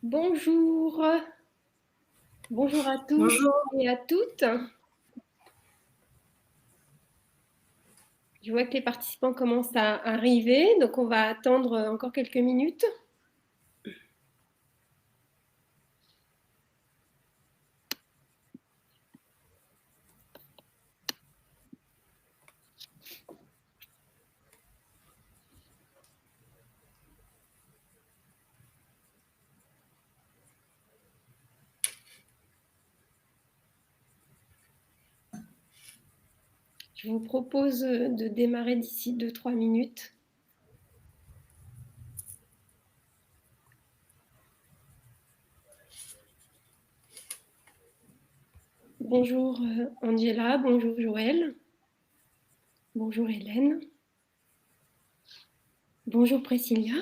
Bonjour, bonjour à tous Bonjour. et à toutes. Je vois que les participants commencent à arriver, donc on va attendre encore quelques minutes. Je vous propose de démarrer d'ici 2-3 minutes. Bonjour Angela, bonjour Joël, bonjour Hélène, bonjour Priscilla.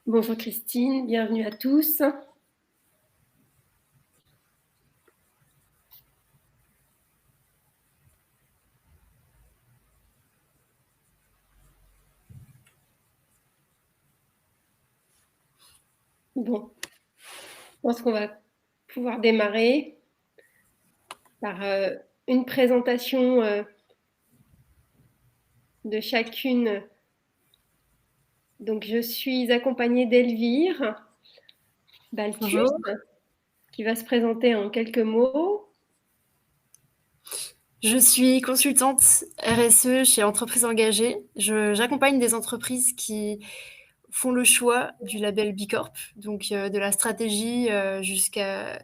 Bonjour Christine, bienvenue à tous. Bon, je pense qu'on va pouvoir démarrer par une présentation de chacune. Donc je suis accompagnée d'Elvire Balthus, Bonjour. qui va se présenter en quelques mots. Je suis consultante RSE chez Entreprises Engagées. J'accompagne des entreprises qui font le choix du label B Corp, donc de la stratégie jusqu'à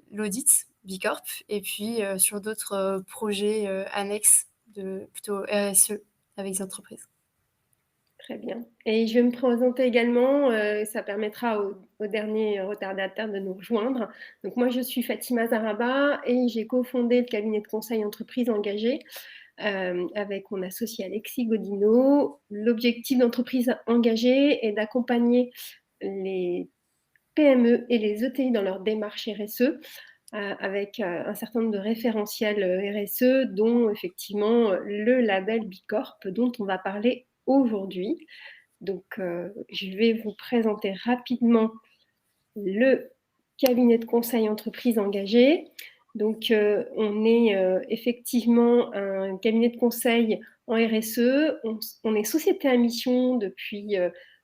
l'audit B Corp, et puis sur d'autres projets annexes de plutôt RSE avec des entreprises. Très bien. Et je vais me présenter également, ça permettra aux derniers retardataires de nous rejoindre. Donc moi, je suis Fatima Zaraba et j'ai cofondé le cabinet de conseil entreprise engagée avec mon associé Alexis Godino. L'objectif d'entreprise engagée est d'accompagner les PME et les ETI dans leur démarche RSE avec un certain nombre de référentiels RSE, dont effectivement le label B Corp dont on va parler aujourd'hui. Donc, je vais vous présenter rapidement le cabinet de conseil entreprise engagé. Donc, on est effectivement un cabinet de conseil en RSE. On est société à mission depuis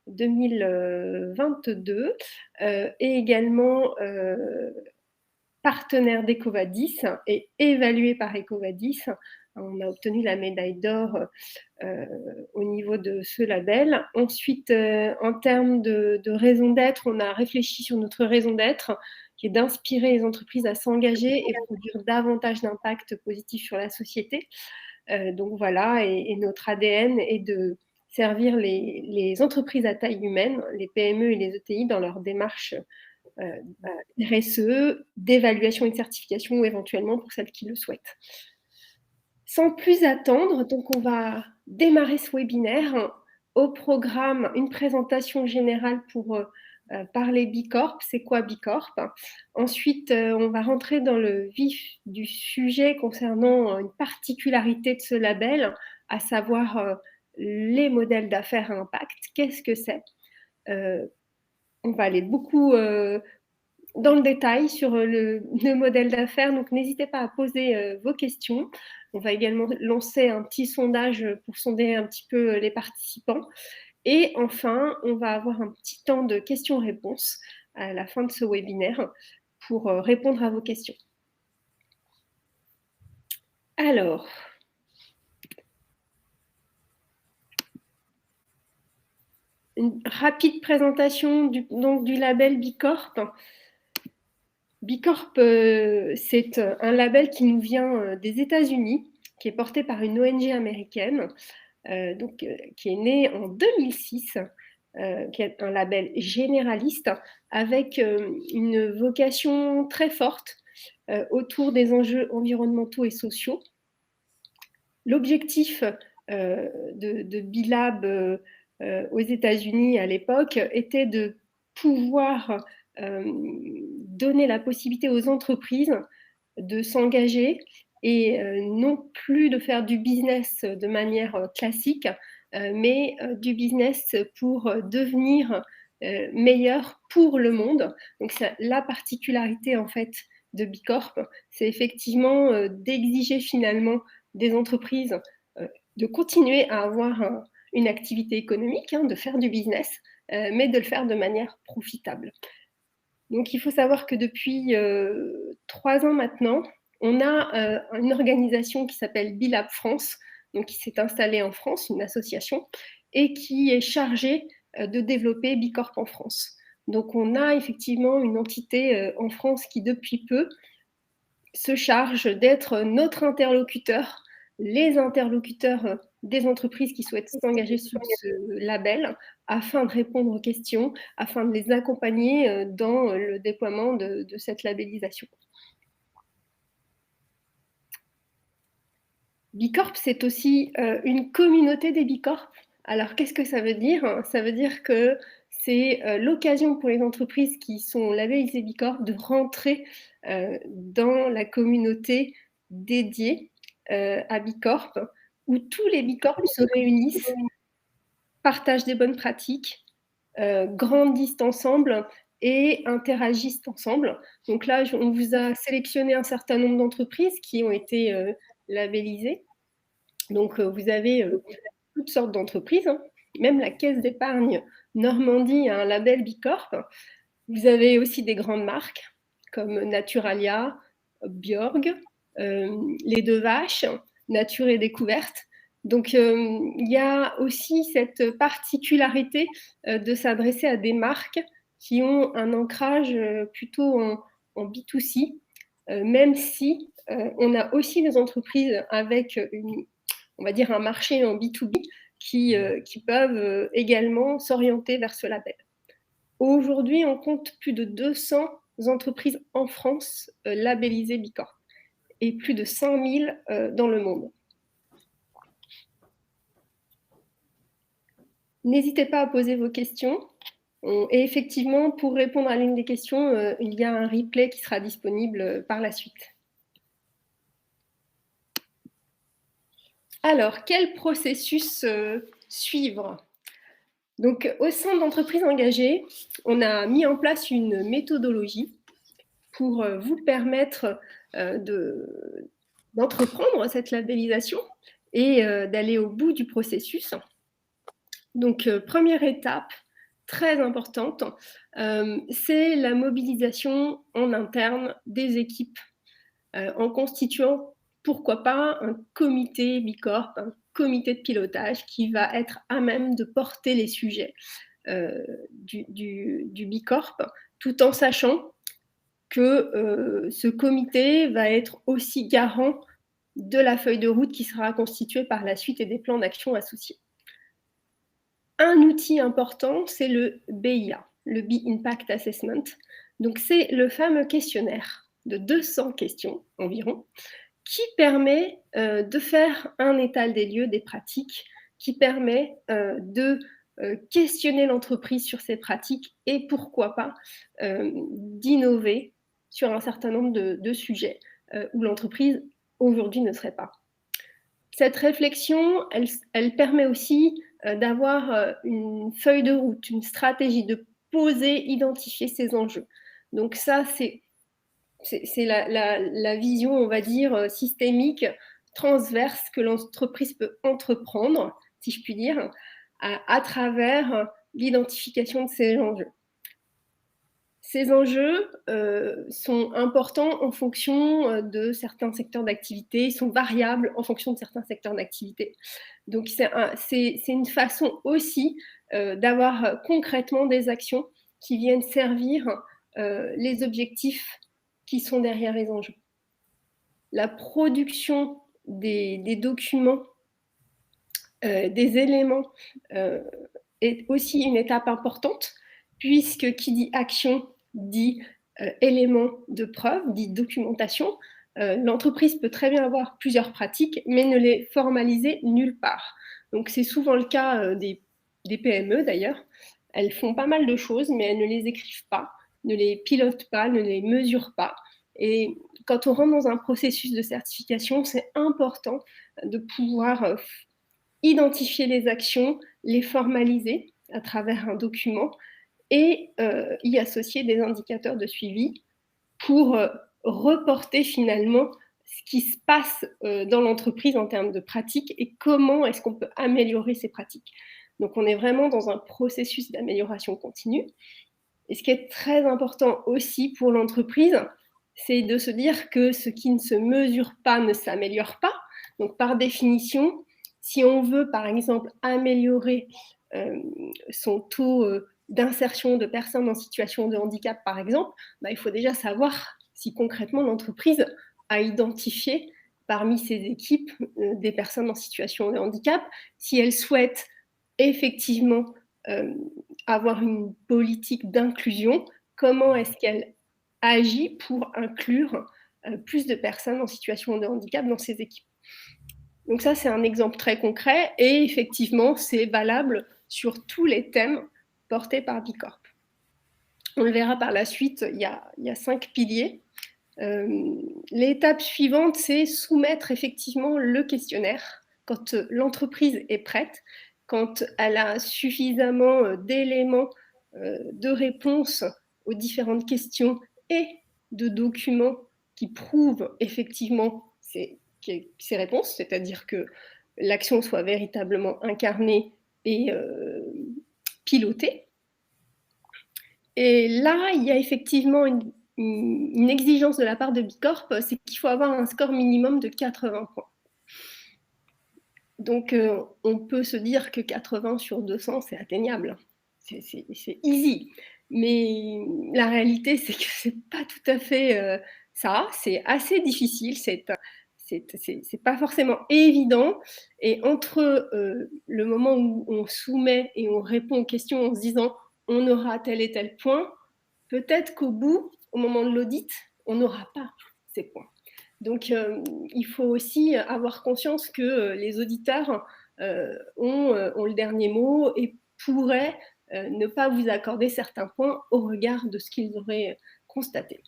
2022 et également partenaire d'Ecovadis et évalué par Ecovadis. On a obtenu la médaille d'or au niveau de ce label. Ensuite, en termes de raison d'être, on a réfléchi sur notre raison d'être, qui est d'inspirer les entreprises à s'engager et produire davantage d'impact positif sur la société. Donc voilà, et notre ADN est de servir les entreprises à taille humaine, les PME et les ETI, dans leur démarche RSE, d'évaluation et de certification, ou éventuellement pour celles qui le souhaitent. Sans plus attendre, donc on va démarrer ce webinaire. Au programme, une présentation générale pour parler B Corp. C'est quoi B Corp? Ensuite, on va rentrer dans le vif du sujet concernant une particularité de ce label, à savoir les modèles d'affaires à impact. Qu'est-ce que c'est? On va aller beaucoup dans le détail sur le modèle d'affaires. Donc, n'hésitez pas à poser vos questions. On va également lancer un petit sondage pour sonder un petit peu les participants. Et enfin, on va avoir un petit temps de questions-réponses à la fin de ce webinaire pour répondre à vos questions. Alors, une rapide présentation du label B Corp. B Corp, c'est un label qui nous vient des États-Unis, qui est porté par une ONG américaine, qui est né en 2006, qui est un label généraliste avec une vocation très forte autour des enjeux environnementaux et sociaux. L'objectif de B-Lab aux États-Unis à l'époque était de pouvoir donner la possibilité aux entreprises de s'engager et non plus de faire du business de manière classique, mais du business pour devenir meilleur pour le monde. Donc la particularité en fait de Bicorp, c'est effectivement d'exiger finalement des entreprises de continuer à avoir une activité économique, de faire du business, mais de le faire de manière profitable. Donc il faut savoir que depuis 3 ans maintenant, on a une organisation qui s'appelle Bilab France, donc qui s'est installée en France, une association, et qui est chargée de développer Bicorp en France. Donc on a effectivement une entité en France qui depuis peu se charge d'être notre interlocuteur, les interlocuteurs des entreprises qui souhaitent s'engager sur ce label, afin de répondre aux questions, afin de les accompagner dans le déploiement de cette labellisation. Bicorp, c'est aussi une communauté des Bicorp. Alors, qu'est-ce que ça veut dire? Ça veut dire que c'est l'occasion pour les entreprises qui sont labellisées Bicorp de rentrer dans la communauté dédiée à Bicorp, où tous les Bicorp se réunissent, partagent des bonnes pratiques, grandissent ensemble et interagissent ensemble. Donc là, on vous a sélectionné un certain nombre d'entreprises qui ont été labellisées. Donc, vous avez toutes sortes d'entreprises, même la Caisse d'épargne Normandie a un label Bicorp. Vous avez aussi des grandes marques comme Naturalia, Bjorg, Les Deux Vaches, Nature et Découverte. Donc, il y a aussi cette particularité de s'adresser à des marques qui ont un ancrage plutôt en B2C, même si on a aussi des entreprises avec on va dire un marché en B2B qui peuvent également s'orienter vers ce label. Aujourd'hui, on compte plus de 200 entreprises en France labellisées Bicorp et plus de 100 000 dans le monde. N'hésitez pas à poser vos questions. Et effectivement, pour répondre à l'une des questions, il y a un replay qui sera disponible par la suite. Alors, quel processus suivre? Donc, au sein d'entreprises engagées, on a mis en place une méthodologie pour vous permettre d'entreprendre cette labellisation et d'aller au bout du processus. Donc, première étape très importante, c'est la mobilisation en interne des équipes en constituant, pourquoi pas, un comité Bicorp, un comité de pilotage qui va être à même de porter les sujets du Bicorp, tout en sachant que ce comité va être aussi garant de la feuille de route qui sera constituée par la suite et des plans d'action associés. Un outil important, c'est le BIA, le Be Impact Assessment. Donc, c'est le fameux questionnaire de 200 questions environ, qui permet de faire un état des lieux des pratiques, qui permet de questionner l'entreprise sur ses pratiques et pourquoi pas d'innover sur un certain nombre de sujets où l'entreprise aujourd'hui ne serait pas. Cette réflexion, elle permet aussi d'avoir une feuille de route, une stratégie, de poser, identifier ses enjeux. Donc ça, c'est la vision, on va dire, systémique, transverse que l'entreprise peut entreprendre, si je puis dire, à travers l'identification de ces enjeux. Ces enjeux sont importants en fonction de certains secteurs d'activité, sont variables en fonction de certains secteurs d'activité. Donc, c'est une façon aussi d'avoir concrètement des actions qui viennent servir les objectifs qui sont derrière les enjeux. La production des documents, des éléments est aussi une étape importante, puisque qui dit action dit éléments de preuve, dit documentation. L'entreprise peut très bien avoir plusieurs pratiques, mais ne les formaliser nulle part. Donc c'est souvent le cas des PME d'ailleurs. Elles font pas mal de choses, mais elles ne les écrivent pas, ne les pilotent pas, ne les mesurent pas. Et quand on rentre dans un processus de certification, c'est important de pouvoir identifier les actions, les formaliser à travers un document et y associer des indicateurs de suivi pour reporter finalement ce qui se passe dans l'entreprise en termes de pratiques et comment est-ce qu'on peut améliorer ces pratiques. Donc on est vraiment dans un processus d'amélioration continue. Et ce qui est très important aussi pour l'entreprise, c'est de se dire que ce qui ne se mesure pas ne s'améliore pas. Donc par définition, si on veut par exemple améliorer son taux d'insertion de personnes en situation de handicap par exemple, il faut déjà savoir si concrètement l'entreprise a identifié parmi ses équipes des personnes en situation de handicap, si elle souhaite effectivement avoir une politique d'inclusion, comment est-ce qu'elle agit pour inclure plus de personnes en situation de handicap dans ses équipes. Donc ça, c'est un exemple très concret et effectivement, c'est valable sur tous les thèmes portés par Bicorp. On le verra par la suite, il y a 5 piliers. L'étape suivante, c'est soumettre effectivement le questionnaire quand l'entreprise est prête, quand elle a suffisamment d'éléments de réponse aux différentes questions et de documents qui prouvent effectivement ces réponses, c'est-à-dire que l'action soit véritablement incarnée et pilotée. Et là, il y a effectivement une exigence de la part de Bicorp, c'est qu'il faut avoir un score minimum de 80 points. Donc, on peut se dire que 80 sur 200, c'est atteignable. C'est easy. Mais la réalité, c'est que c'est pas tout à fait ça. C'est assez difficile. C'est pas forcément évident. Et entre le moment où on soumet et on répond aux questions en se disant on aura tel et tel point, peut-être qu'au bout, au moment de l'audit, on n'aura pas ces points. Donc, il faut aussi avoir conscience que les auditeurs ont le dernier mot et pourraient ne pas vous accorder certains points au regard de ce qu'ils auraient constaté.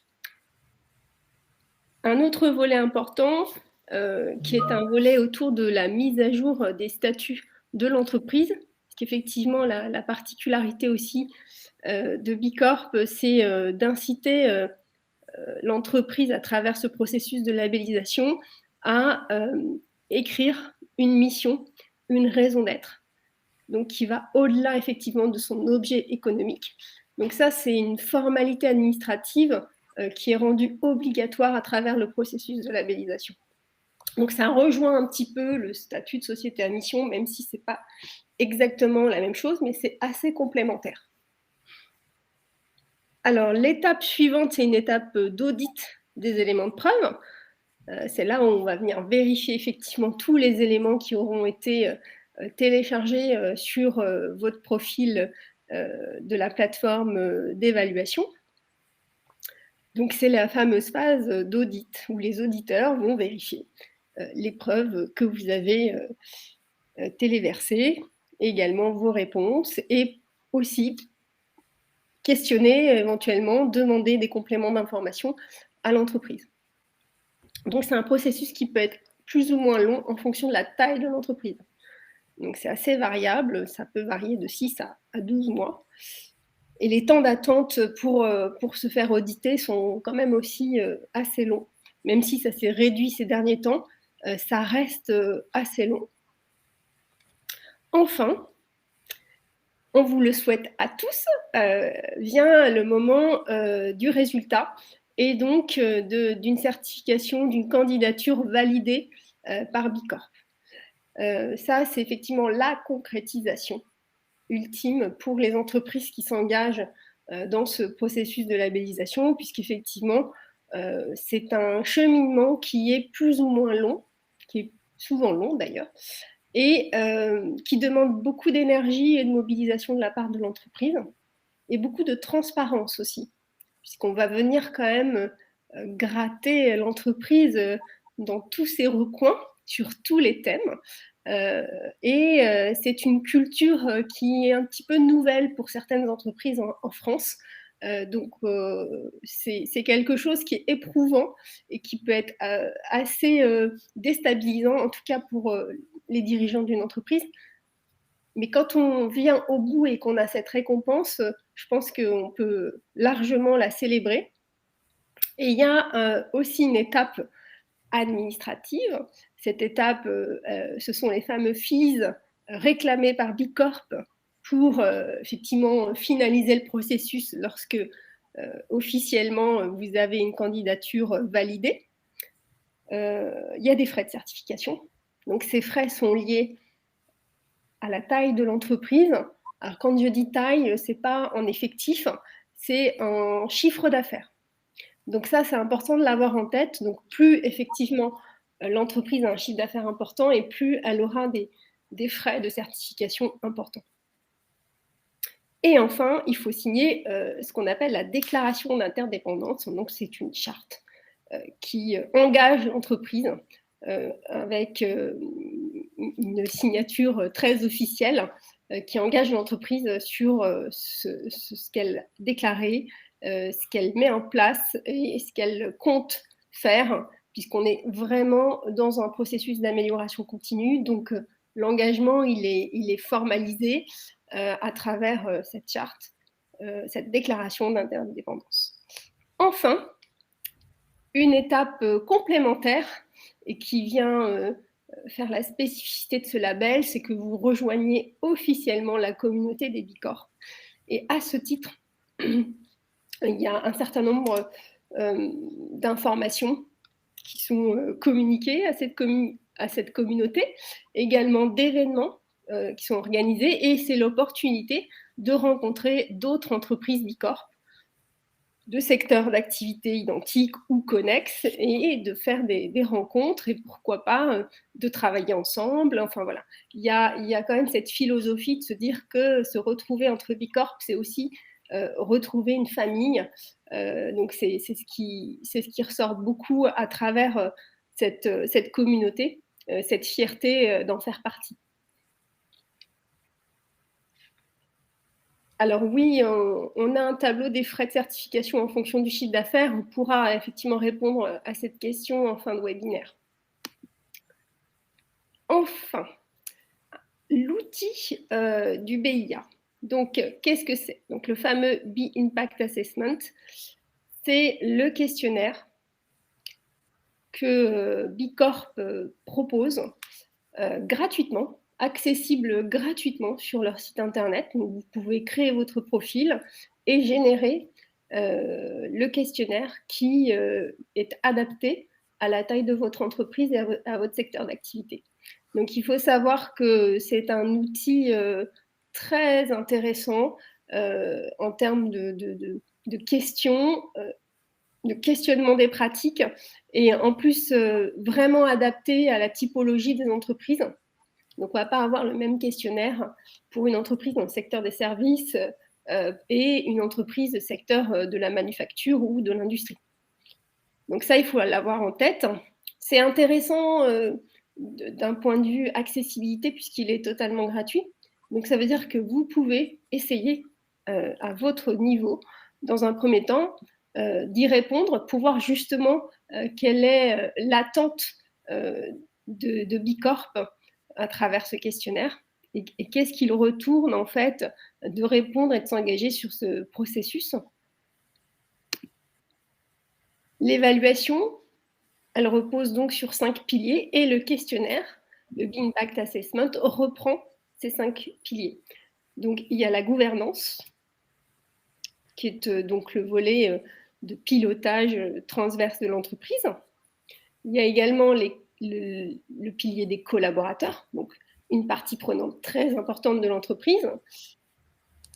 Un autre volet important, qui est un volet autour de la mise à jour des statuts de l'entreprise, parce qu'effectivement, la particularité aussi de Bicorp, c'est d'inciter l'entreprise, à travers ce processus de labellisation, à écrire une mission, une raison d'être, donc qui va au-delà effectivement de son objet économique. Donc ça, c'est une formalité administrative qui est rendue obligatoire à travers le processus de labellisation. Donc ça rejoint un petit peu le statut de société à mission, même si ce n'est pas exactement la même chose, mais c'est assez complémentaire. Alors, l'étape suivante, c'est une étape d'audit des éléments de preuve. C'est là où on va venir vérifier effectivement tous les éléments qui auront été téléchargés sur votre profil de la plateforme d'évaluation. Donc, c'est la fameuse phase d'audit où les auditeurs vont vérifier les preuves que vous avez téléversées, également vos réponses et aussi questionner éventuellement, demander des compléments d'information à l'entreprise. Donc, c'est un processus qui peut être plus ou moins long en fonction de la taille de l'entreprise. Donc, c'est assez variable, ça peut varier de 6 à 12 mois. Et les temps d'attente pour se faire auditer sont quand même aussi assez longs. Même si ça s'est réduit ces derniers temps, ça reste assez long. Enfin, on vous le souhaite à tous, vient le moment du résultat et donc d'une certification, d'une candidature validée par Bicorp. Ça, c'est effectivement la concrétisation ultime pour les entreprises qui s'engagent dans ce processus de labellisation, puisqu'effectivement, c'est un cheminement qui est plus ou moins long, qui est souvent long d'ailleurs, et qui demande beaucoup d'énergie et de mobilisation de la part de l'entreprise, et beaucoup de transparence aussi, puisqu'on va venir quand même gratter l'entreprise dans tous ses recoins, sur tous les thèmes, et c'est une culture qui est un petit peu nouvelle pour certaines entreprises en France, Donc, c'est quelque chose qui est éprouvant et qui peut être assez déstabilisant, en tout cas pour les dirigeants d'une entreprise. Mais quand on vient au bout et qu'on a cette récompense, je pense qu'on peut largement la célébrer. Et il y a aussi une étape administrative. Cette étape, ce sont les fameux fees réclamés par Bicorp pour effectivement finaliser le processus lorsque officiellement vous avez une candidature validée. Il y a des frais de certification. Donc ces frais sont liés à la taille de l'entreprise. Alors quand je dis taille, c'est pas en effectif, c'est en chiffre d'affaires. Donc ça, c'est important de l'avoir en tête. Donc plus effectivement l'entreprise a un chiffre d'affaires important et plus elle aura des frais de certification importants. Et enfin, il faut signer ce qu'on appelle la déclaration d'interdépendance. Donc c'est une charte qui engage l'entreprise avec une signature très officielle qui engage l'entreprise sur ce qu'elle a déclaré, ce qu'elle met en place et ce qu'elle compte faire, puisqu'on est vraiment dans un processus d'amélioration continue. Donc, l'engagement, il est formalisé à travers cette charte, cette déclaration d'interdépendance. Enfin, une étape complémentaire et qui vient faire la spécificité de ce label, c'est que vous rejoignez officiellement la communauté des Bicorp. Et à ce titre, il y a un certain nombre d'informations qui sont communiquées à cette communauté, également d'événements qui sont organisés, et c'est l'opportunité de rencontrer d'autres entreprises Bicorp de secteurs d'activité identiques ou connexes et de faire des rencontres et pourquoi pas de travailler ensemble. Enfin voilà, il y a quand même cette philosophie de se dire que se retrouver entre Bicorp, c'est aussi retrouver une famille. Donc c'est ce qui ressort beaucoup à travers cette communauté, cette fierté d'en faire partie. Alors oui, on a un tableau des frais de certification en fonction du chiffre d'affaires. On pourra effectivement répondre à cette question en fin de webinaire. Enfin, l'outil du BIA. Donc, qu'est-ce que c'est? Donc, le fameux B-Impact Assessment, c'est le questionnaire que Bicorp propose gratuitement, accessible gratuitement sur leur site internet. Donc, vous pouvez créer votre profil et générer le questionnaire qui est adapté à la taille de votre entreprise et à votre secteur d'activité. Donc, il faut savoir que c'est un outil très intéressant en termes de questions, de questionnement des pratiques et en plus vraiment adapté à la typologie des entreprises. Donc, on ne va pas avoir le même questionnaire pour une entreprise dans le secteur des services et une entreprise du secteur de la manufacture ou de l'industrie. Donc ça, il faut l'avoir en tête. C'est intéressant d'un point de vue accessibilité puisqu'il est totalement gratuit. Donc ça veut dire que vous pouvez essayer à votre niveau, dans un premier temps, d'y répondre pour voir justement quelle est l'attente de Bicorp à travers ce questionnaire et qu'est-ce qu'il retourne en fait de répondre et de s'engager sur ce processus. L'évaluation, elle repose donc sur 5 piliers et le questionnaire, le B-Impact Assessment, reprend ces 5 piliers. Donc il y a la gouvernance, qui est donc le volet de pilotage transverse de l'entreprise. Il y a également le pilier des collaborateurs, donc une partie prenante très importante de l'entreprise.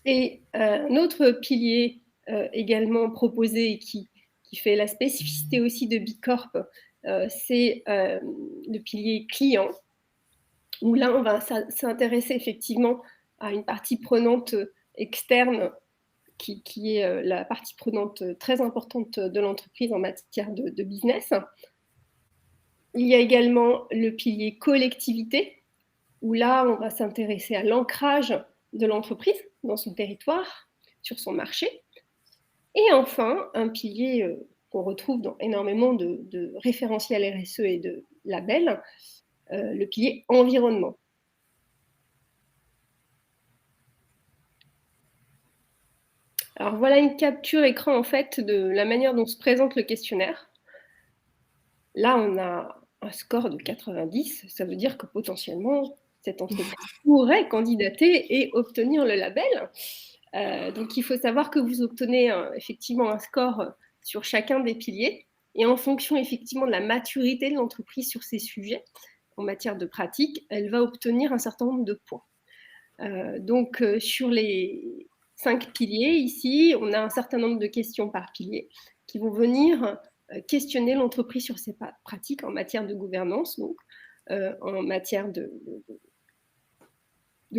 Et un autre pilier également proposé et qui fait la spécificité aussi de Bicorp, c'est le pilier client, où là, on va s'intéresser effectivement à une partie prenante externe qui est la partie prenante très importante de l'entreprise en matière de business. Il y a également le pilier collectivité, où là, on va s'intéresser à l'ancrage de l'entreprise dans son territoire, sur son marché. Et enfin, un pilier qu'on retrouve dans énormément de référentiels RSE et de labels, le pilier environnement. Alors voilà une capture écran en fait de la manière dont se présente le questionnaire. Là, on a un score de 90, ça veut dire que potentiellement, cette entreprise pourrait candidater et obtenir le label. Donc, il faut savoir que vous obtenez effectivement un score sur chacun des piliers et en fonction effectivement de la maturité de l'entreprise sur ces sujets, en matière de pratique, elle va obtenir un certain nombre de points. Donc, sur les 5 piliers, ici, on a un certain nombre de questions par pilier qui vont venir questionner l'entreprise sur ses pratiques en matière de gouvernance, donc en matière de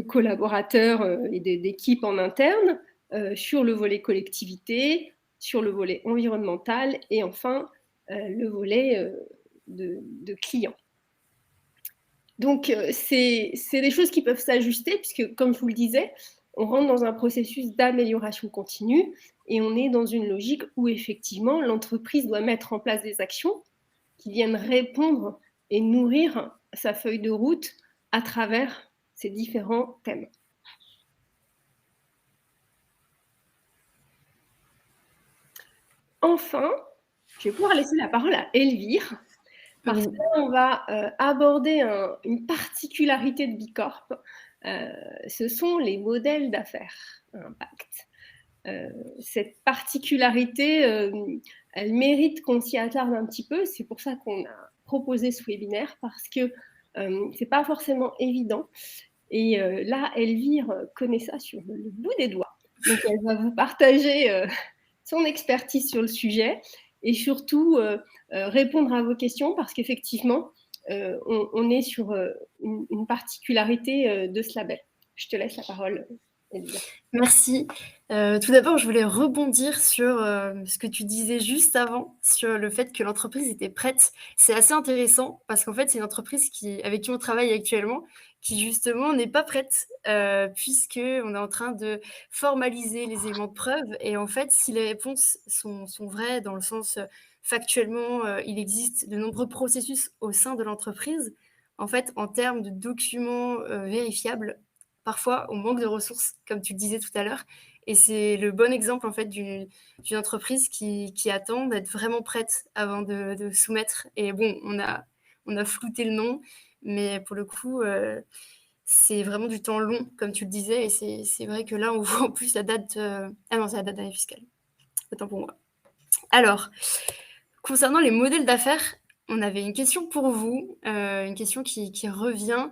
collaborateurs et d'équipes en interne, sur le volet collectivité, sur le volet environnemental et enfin le volet de clients. Donc, c'est des choses qui peuvent s'ajuster, puisque, comme je vous le disais, on rentre dans un processus d'amélioration continue et on est dans une logique où, effectivement, l'entreprise doit mettre en place des actions qui viennent répondre et nourrir sa feuille de route à travers ces différents thèmes. Enfin, je vais pouvoir laisser la parole à Elvire, parce que là, on va aborder une particularité de Bicorp. Ce sont les modèles d'affaires à impact. Cette particularité, elle mérite qu'on s'y attarde un petit peu. C'est pour ça qu'on a proposé ce webinaire, parce que c'est pas forcément évident. Et là, Elvire connaît ça sur le bout des doigts. Donc, elle va vous partager son expertise sur le sujet et surtout répondre à vos questions, parce qu'effectivement, on est sur une particularité de ce label. Je te laisse la parole, Elvire. Merci. Tout d'abord, je voulais rebondir sur ce que tu disais juste avant, sur le fait que l'entreprise était prête. C'est assez intéressant parce qu'en fait, c'est une entreprise avec qui on travaille actuellement qui justement n'est pas prête, puisqu'on est en train de formaliser les éléments de preuve. Et en fait, si les réponses sont vraies dans le sens factuellement, il existe de nombreux processus au sein de l'entreprise. En fait, en termes de documents vérifiables, parfois, on manque de ressources, comme tu le disais tout à l'heure. Et c'est le bon exemple en fait d'une entreprise qui attend d'être vraiment prête avant de soumettre. Et bon, on a flouté le nom, mais pour le coup, c'est vraiment du temps long, comme tu le disais. Et c'est vrai que là, on voit en plus la date. Ah non, c'est la date d'année fiscale. Autant pour moi. Alors, concernant les modèles d'affaires, on avait une question pour vous, une question qui revient.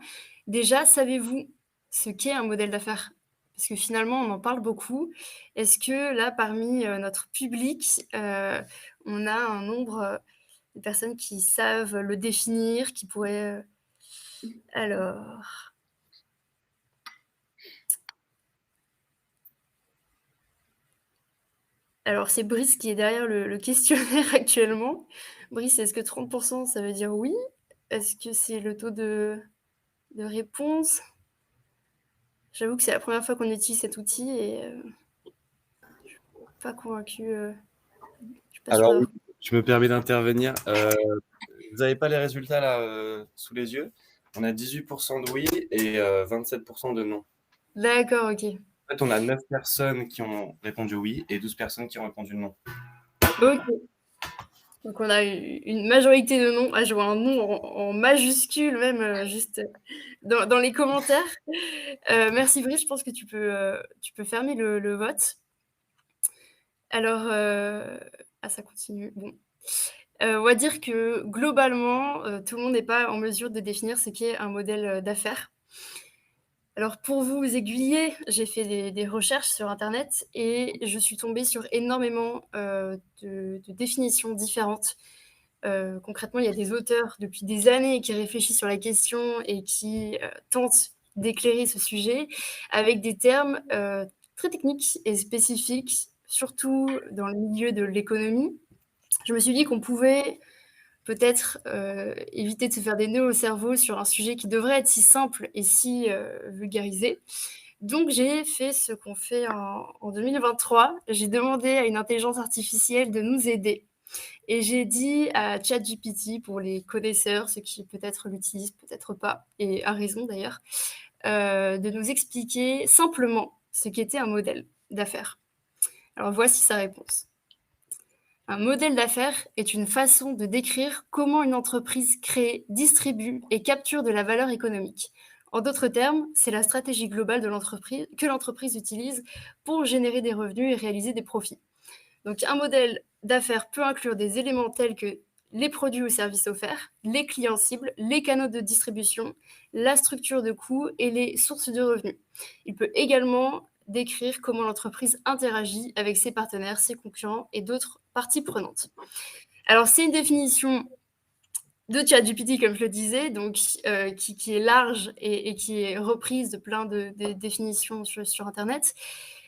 Déjà, savez-vous ce qu'est un modèle d'affaires? Parce que finalement, on en parle beaucoup. Est-ce que là, parmi notre public, on a un nombre de personnes qui savent le définir, qui pourraient... Alors... Alors, c'est Brice qui est derrière le questionnaire actuellement. Brice, est-ce que 30%, ça veut dire oui? Est-ce que c'est le taux de réponse? J'avoue que c'est la première fois qu'on utilise cet outil et je suis pas convaincue. Je suis pas sûre Alors, oui, d'avoir. je me permets d'intervenir. Vous n'avez pas les résultats là sous les yeux. On a 18% de oui et 27% de non. D'accord, ok. En fait, on a 9 personnes qui ont répondu oui et 12 personnes qui ont répondu non. Ok. Donc on a une majorité de non. Ah, je vois un non en majuscule même, juste dans les commentaires. Merci Brice, je pense que tu peux fermer le vote. Alors, ça continue. Bon. On va dire que globalement, tout le monde n'est pas en mesure de définir ce qu'est un modèle d'affaires. Alors pour vous aiguiller, j'ai fait des recherches sur internet et je suis tombée sur énormément de définitions différentes. Concrètement, il y a des auteurs depuis des années qui réfléchissent sur la question et qui tentent d'éclairer ce sujet avec des termes très techniques et spécifiques, surtout dans le milieu de l'économie. Je me suis dit qu'on pouvait peut-être éviter de se faire des nœuds au cerveau sur un sujet qui devrait être si simple et si vulgarisé. Donc j'ai fait ce qu'on fait en 2023. J'ai demandé à une intelligence artificielle de nous aider et j'ai dit à ChatGPT, pour les connaisseurs, ceux qui peut-être l'utilisent, peut-être pas, et à raison d'ailleurs, de nous expliquer simplement ce qu'était un modèle d'affaires. Alors voici sa réponse. Un modèle d'affaires est une façon de décrire comment une entreprise crée, distribue et capture de la valeur économique. En d'autres termes, c'est la stratégie globale de l'entreprise que l'entreprise utilise pour générer des revenus et réaliser des profits. Donc un modèle d'affaires peut inclure des éléments tels que les produits ou services offerts, les clients cibles, les canaux de distribution, la structure de coûts et les sources de revenus. Il peut également décrire comment l'entreprise interagit avec ses partenaires, ses concurrents et d'autres parties prenantes. Alors c'est une définition de ChatGPT, comme je le disais, donc qui est large et qui est reprise de plein de définitions sur Internet.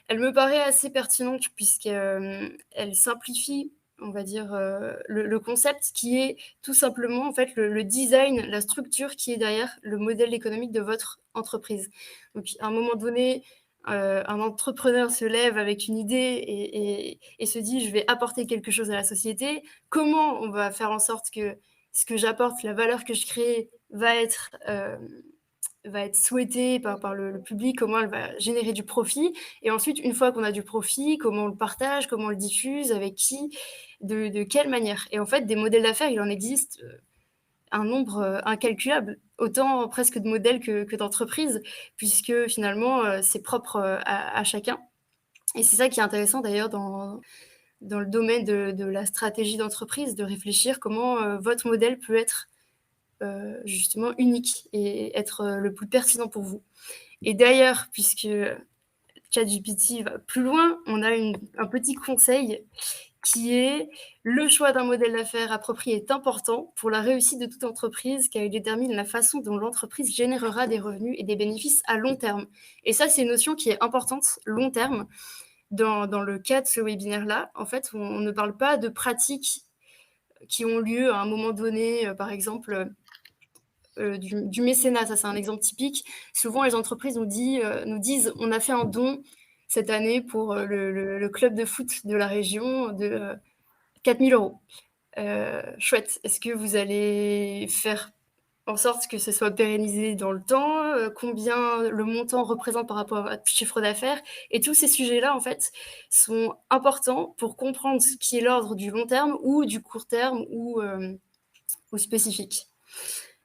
Elle me paraît assez pertinente puisqu'elle simplifie, on va dire, le concept qui est tout simplement en fait le design, la structure qui est derrière le modèle économique de votre entreprise. Donc à un moment donné, un entrepreneur se lève avec une idée et se dit: «Je vais apporter quelque chose à la société. Comment on va faire en sorte que ce que j'apporte, la valeur que je crée va être souhaitée par le public, comment elle va générer du profit et ensuite, une fois qu'on a du profit, comment on le partage, comment on le diffuse, avec qui, de quelle manière?» Et en fait, des modèles d'affaires, il en existe, un nombre, incalculable, autant presque de modèles que d'entreprises puisque finalement, c'est propre, à chacun et c'est ça qui est intéressant d'ailleurs dans le domaine de la stratégie d'entreprise, de réfléchir comment, votre modèle peut être, justement unique et être, le plus pertinent pour vous. Et d'ailleurs, puisque ChatGPT va plus loin, on a un petit conseil qui est: le choix d'un modèle d'affaires approprié est important pour la réussite de toute entreprise, car il détermine la façon dont l'entreprise générera des revenus et des bénéfices à long terme. Et ça, c'est une notion qui est importante, long terme. Dans le cas de ce webinaire-là, en fait, on ne parle pas de pratiques qui ont lieu à un moment donné, par exemple, du mécénat, ça c'est un exemple typique. Souvent, les entreprises nous disent: «On a fait un don cette année pour le club de foot de la région de 4 000 €. Chouette. Est-ce que vous allez faire en sorte que ce soit pérennisé dans le temps, combien le montant représente par rapport à votre chiffre d'affaires et tous ces sujets-là, en fait, sont importants pour comprendre ce qui est l'ordre du long terme ou du court terme ou spécifique.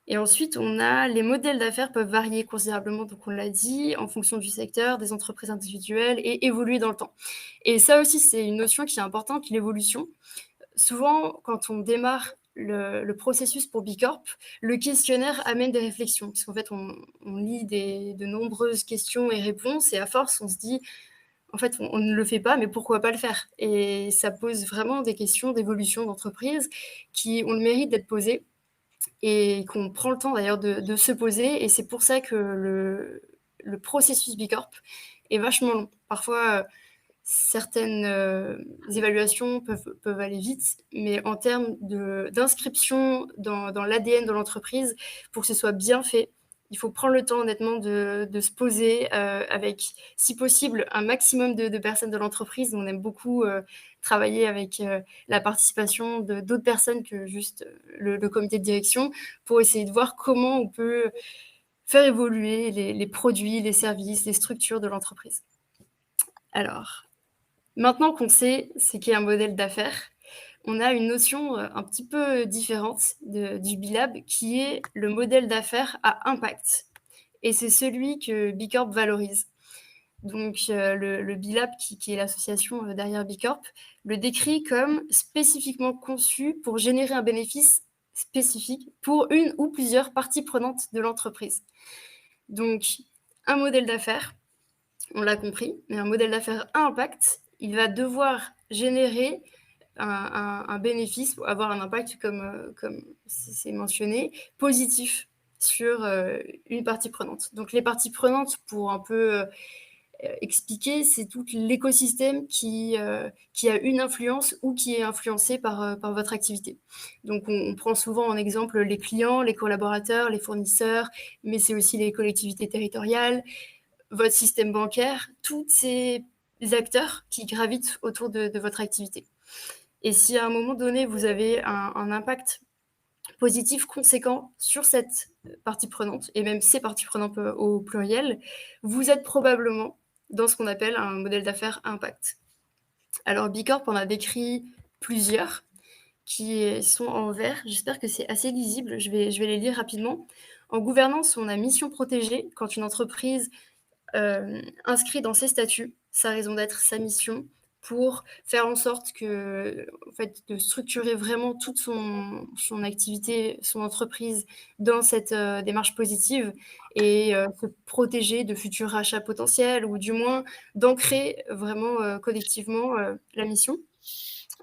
Et ensuite, on a les modèles d'affaires peuvent varier considérablement, donc on l'a dit, en fonction du secteur, des entreprises individuelles et évoluer dans le temps. Et ça aussi, c'est une notion qui est importante, l'évolution. Souvent, quand on démarre le processus pour Bicorp, le questionnaire amène des réflexions. Parce qu'en fait, on lit de nombreuses questions et réponses, et à force, on se dit, en fait, on ne le fait pas, mais pourquoi pas le faire? Et ça pose vraiment des questions d'évolution d'entreprise qui ont le mérite d'être posées et qu'on prend le temps d'ailleurs de se poser. Et c'est pour ça que le processus Bicorp est vachement long. Parfois, certaines évaluations peuvent aller vite, mais en termes d'inscription dans l'ADN de l'entreprise, pour que ce soit bien fait, il faut prendre le temps honnêtement de se poser avec, si possible, un maximum de personnes de l'entreprise. On aime beaucoup travailler avec la participation d'autres personnes que juste le comité de direction pour essayer de voir comment on peut faire évoluer les produits, les services, les structures de l'entreprise. Alors, maintenant qu'on sait ce qu'est un modèle d'affaires, on a une notion un petit peu différente du BILAB qui est le modèle d'affaires à impact. Et c'est celui que Bicorp valorise. Donc le BILAB, qui est l'association derrière Bicorp, le décrit comme spécifiquement conçu pour générer un bénéfice spécifique pour une ou plusieurs parties prenantes de l'entreprise. Donc un modèle d'affaires, on l'a compris, mais un modèle d'affaires à impact, il va devoir générer un bénéfice, avoir un impact comme c'est mentionné, positif sur une partie prenante. Donc les parties prenantes, pour un peu expliquer, c'est tout l'écosystème qui a une influence ou qui est influencé par votre activité. Donc on prend souvent en exemple les clients, les collaborateurs, les fournisseurs, mais c'est aussi les collectivités territoriales, votre système bancaire, tous ces acteurs qui gravitent autour de votre activité. Et si à un moment donné, vous avez un impact positif conséquent sur cette partie prenante, et même ces parties prenantes au pluriel, vous êtes probablement dans ce qu'on appelle un modèle d'affaires impact. Alors Bicorp en a décrit plusieurs qui sont en vert. J'espère que c'est assez lisible. Je vais les lire rapidement. En gouvernance, on a mission protégée quand une entreprise inscrit dans ses statuts sa raison d'être, sa mission, pour faire en sorte en fait, de structurer vraiment toute son activité, son entreprise dans cette démarche positive et se protéger de futurs rachats potentiels ou du moins d'ancrer vraiment collectivement la mission.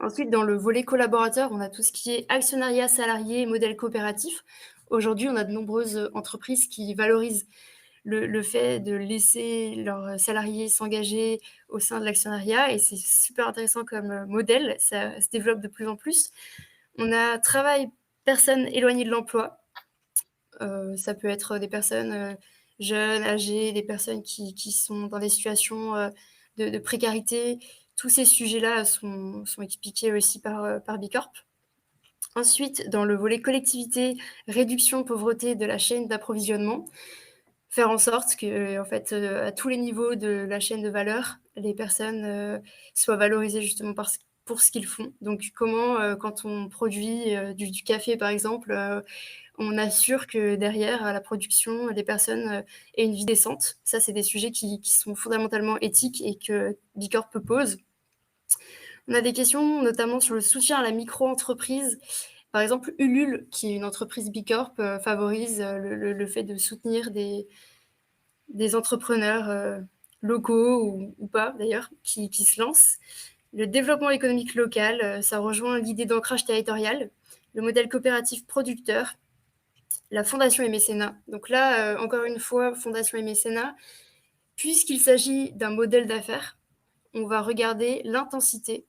Ensuite, dans le volet collaborateur, on a tout ce qui est actionnariat salarié et modèle coopératif. Aujourd'hui, on a de nombreuses entreprises qui valorisent le fait de laisser leurs salariés s'engager au sein de l'actionnariat et c'est super intéressant comme modèle, ça se développe de plus en plus. On a travail personnes éloignées de l'emploi. Ça peut être des personnes jeunes, âgées, des personnes qui sont dans des situations de précarité. Tous ces sujets-là sont expliqués aussi par Bicorp. Ensuite, dans le volet collectivité, réduction pauvreté de la chaîne d'approvisionnement, faire en sorte que, en fait, à tous les niveaux de la chaîne de valeur, les personnes soient valorisées justement pour ce qu'ils font. Donc comment, quand on produit du café par exemple, on assure que derrière à la production, les personnes aient une vie décente. Ça, c'est des sujets qui sont fondamentalement éthiques et que Bicorp pose. On a des questions notamment sur le soutien à la micro-entreprise. Par exemple, Ulule, qui est une entreprise Bicorp, favorise le fait de soutenir des entrepreneurs locaux ou pas d'ailleurs, qui se lancent. Le développement économique local, ça rejoint l'idée d'ancrage territorial, le modèle coopératif producteur, la fondation et mécénat. Donc là, encore une fois, fondation et mécénat, puisqu'il s'agit d'un modèle d'affaires, on va regarder l'intensité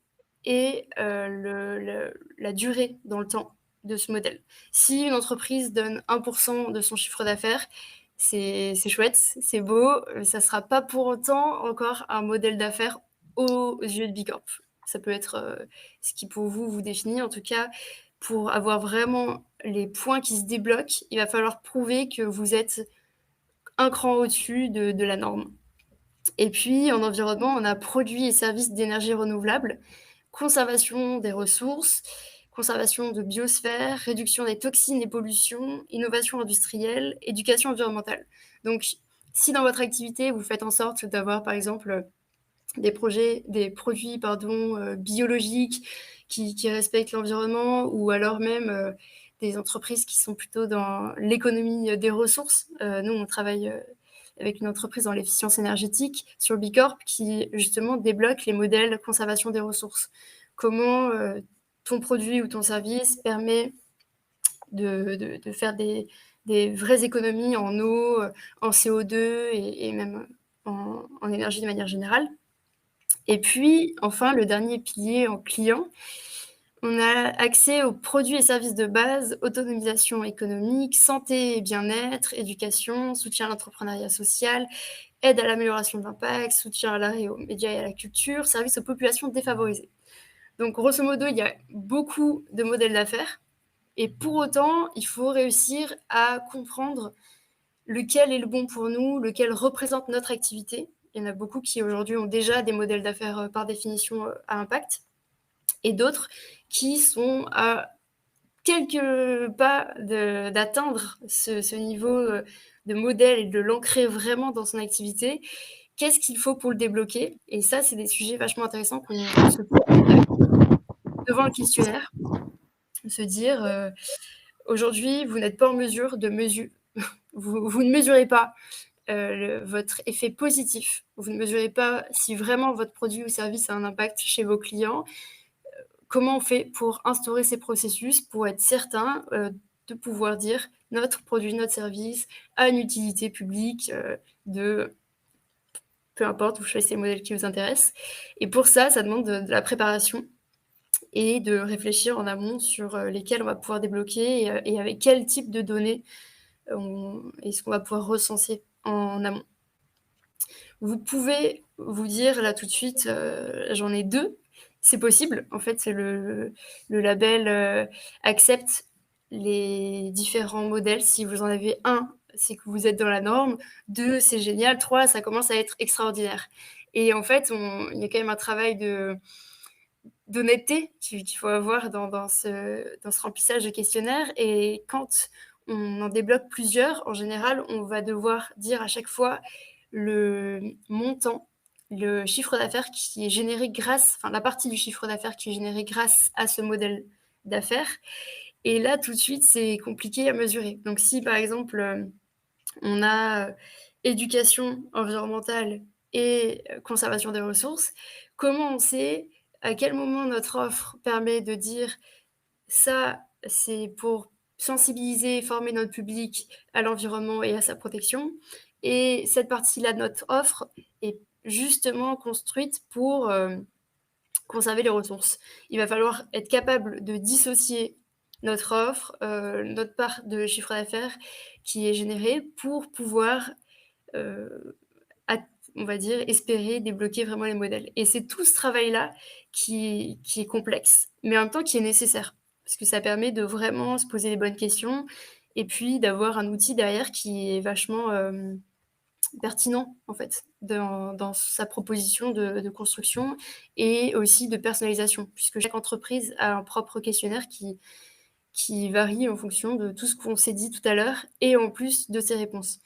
et la durée dans le temps de ce modèle. Si une entreprise donne 1% de son chiffre d'affaires, c'est chouette, c'est beau, ça ne sera pas pour autant encore un modèle d'affaires aux yeux de Bicorp. Ça peut être ce qui pour vous définit. En tout cas, pour avoir vraiment les points qui se débloquent, il va falloir prouver que vous êtes un cran au-dessus de la norme. Et puis, en environnement, on a produits et services d'énergie renouvelable, conservation des ressources, conservation de biosphère, réduction des toxines et pollutions, innovation industrielle, éducation environnementale. Donc, si dans votre activité, vous faites en sorte d'avoir, par exemple, des produits biologiques qui respectent l'environnement ou alors même des entreprises qui sont plutôt dans l'économie des ressources. Nous, on travaille avec une entreprise dans l'efficience énergétique sur Bicorp qui justement débloque les modèles conservation des ressources. Comment ton produit ou ton service permet de faire des vraies économies en eau, en CO2 et même en énergie de manière générale. Et puis, enfin, le dernier pilier en client, on a accès aux produits et services de base, autonomisation économique, santé et bien-être, éducation, soutien à l'entrepreneuriat social, aide à l'amélioration de l'impact, soutien à l'art et aux médias et à la culture, service aux populations défavorisées. Donc, grosso modo, il y a beaucoup de modèles d'affaires. Et pour autant, il faut réussir à comprendre lequel est le bon pour nous, lequel représente notre activité. Il y en a beaucoup qui aujourd'hui ont déjà des modèles d'affaires par définition à impact et d'autres qui sont à quelques pas d'atteindre ce niveau de modèle et de l'ancrer vraiment dans son activité. Qu'est-ce qu'il faut pour le débloquer? Et ça, c'est des sujets vachement intéressants qu'on se pose devant le questionnaire. Se dire, aujourd'hui, vous n'êtes pas en mesure de mesurer, vous ne mesurez pas votre effet positif. Vous ne mesurez pas si vraiment votre produit ou service a un impact chez vos clients. Comment on fait pour instaurer ces processus, pour être certain de pouvoir dire notre produit, notre service a une utilité publique peu importe, vous choisissez les modèles qui vous intéressent. Et pour ça, ça demande de la préparation et de réfléchir en amont sur lesquels on va pouvoir débloquer et avec quel type de données est-ce qu'on va pouvoir recenser en amont. Vous pouvez vous dire là tout de suite, j'en ai 2, c'est possible. En fait, c'est le label, accepte les différents modèles. Si vous en avez 1, c'est que vous êtes dans la norme, 2, c'est génial, 3, ça commence à être extraordinaire et en fait, il y a quand même un travail d'honnêteté qu'il faut avoir dans ce remplissage de questionnaire et quand on en débloque plusieurs, en général, on va devoir dire à chaque fois le montant, le chiffre d'affaires qui est généré grâce enfin la partie du chiffre d'affaires qui est généré grâce à ce modèle d'affaires et là, tout de suite, c'est compliqué à mesurer. Donc si, par exemple, on a, éducation environnementale et conservation des ressources, comment on sait à quel moment notre offre permet de dire: «Ça, c'est pour sensibiliser et former notre public à l'environnement et à sa protection et cette partie-là de notre offre est justement construite pour, conserver les ressources». Il va falloir être capable de dissocier notre offre, notre part de chiffre d'affaires qui est générée pour pouvoir, heu, at on va dire, espérer débloquer vraiment les modèles et c'est tout ce travail-là qui est complexe, mais en même temps qui est nécessaire. Parce que ça permet de vraiment se poser les bonnes questions et puis d'avoir un outil derrière qui est vachement, pertinent, en fait, dans sa proposition de construction et aussi de personnalisation. Puisque chaque entreprise a un propre questionnaire qui varie en fonction de tout ce qu'on s'est dit tout à l'heure et en plus de ses réponses.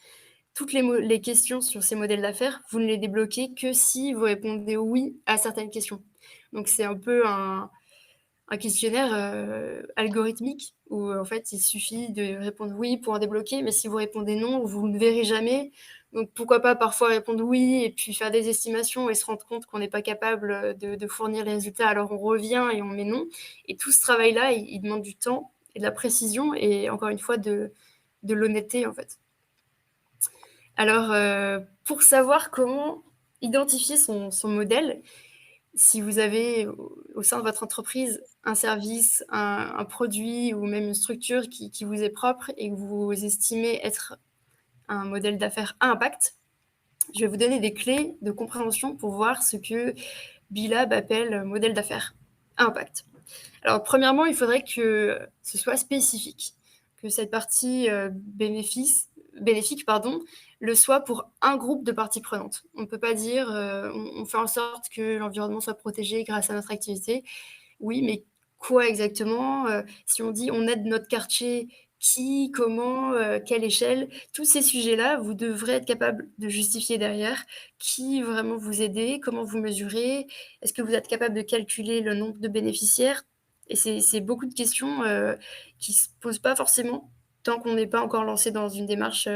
Toutes les questions sur ces modèles d'affaires, vous ne les débloquez que si vous répondez «oui» à certaines questions. Donc c'est un peu un questionnaire, algorithmique où, en fait, il suffit de répondre «oui» pour en débloquer, mais si vous répondez «non», vous ne verrez jamais. Donc pourquoi pas parfois répondre «oui» et puis faire des estimations et se rendre compte qu'on n'est pas capable, de fournir les résultats, alors on revient et on met «non» et tout ce travail-là, il demande du temps et de la précision et encore une fois de l'honnêteté, en fait. Alors, pour savoir comment identifier son modèle, si vous avez au sein de votre entreprise un service, un produit ou même une structure qui vous est propre et que vous estimez être un modèle d'affaires à impact, je vais vous donner des clés de compréhension pour voir ce que B-Lab appelle modèle d'affaires à impact. Alors premièrement, il faudrait que ce soit spécifique, que cette partie, bénéfique pardon, le soit pour un groupe de parties prenantes. On ne peut pas dire, on fait en sorte que l'environnement soit protégé grâce à notre activité. Oui, mais quoi exactement? Si on dit: «On aide notre quartier», qui, comment, quelle échelle? Tous ces sujets-là, vous devrez être capable de justifier derrière qui vraiment vous aidez, comment vous mesurez, est-ce que vous êtes capable de calculer le nombre de bénéficiaires? Et c'est beaucoup de questions, qui se posent pas forcément tant qu'on n'est pas encore lancé dans une démarche,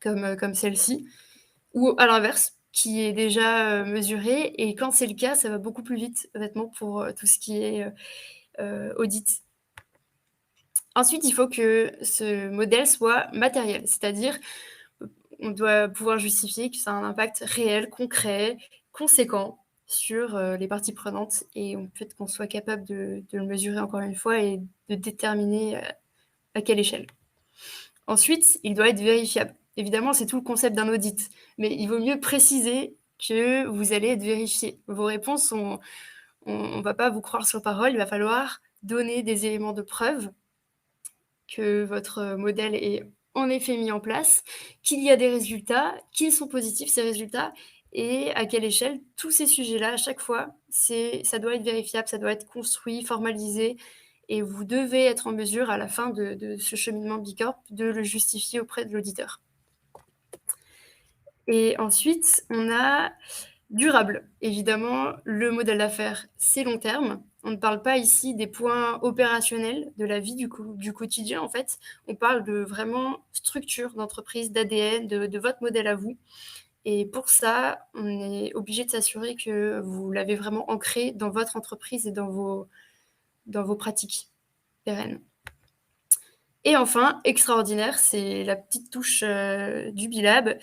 comme celle-ci ou à l'inverse, qui est déjà, mesurée et quand c'est le cas, ça va beaucoup plus vite honnêtement pour, tout ce qui est, audit. Ensuite, il faut que ce modèle soit matériel, c'est-à-dire, on doit pouvoir justifier que ça a un impact réel, concret, conséquent sur, les parties prenantes et en fait qu'on soit capable de le mesurer encore une fois et de déterminer, à quelle échelle. Ensuite, il doit être vérifiable. Évidemment, c'est tout le concept d'un audit, mais il vaut mieux préciser que vous allez être vérifié. Vos réponses sont on va pas vous croire sur parole, il va falloir donner des éléments de preuve que votre modèle est en effet mis en place, qu'il y a des résultats, qu'ils sont positifs ces résultats et à quelle échelle. Tous ces sujets-là, à chaque fois, ça doit être vérifiable, ça doit être construit, formalisé et vous devez être en mesure à la fin de ce cheminement Bicorp de le justifier auprès de l'auditeur. Et ensuite, on a durable. Évidemment, le modèle d'affaires, c'est long terme. On ne parle pas ici des points opérationnels de la vie du quotidien, en fait. On parle de vraiment structure d'entreprise, d'ADN, de votre modèle à vous. Et pour ça, on est obligé de s'assurer que vous l'avez vraiment ancré dans votre entreprise et dans vos pratiques pérennes. Et enfin, extraordinaire, c'est la petite touche, du B-Lab.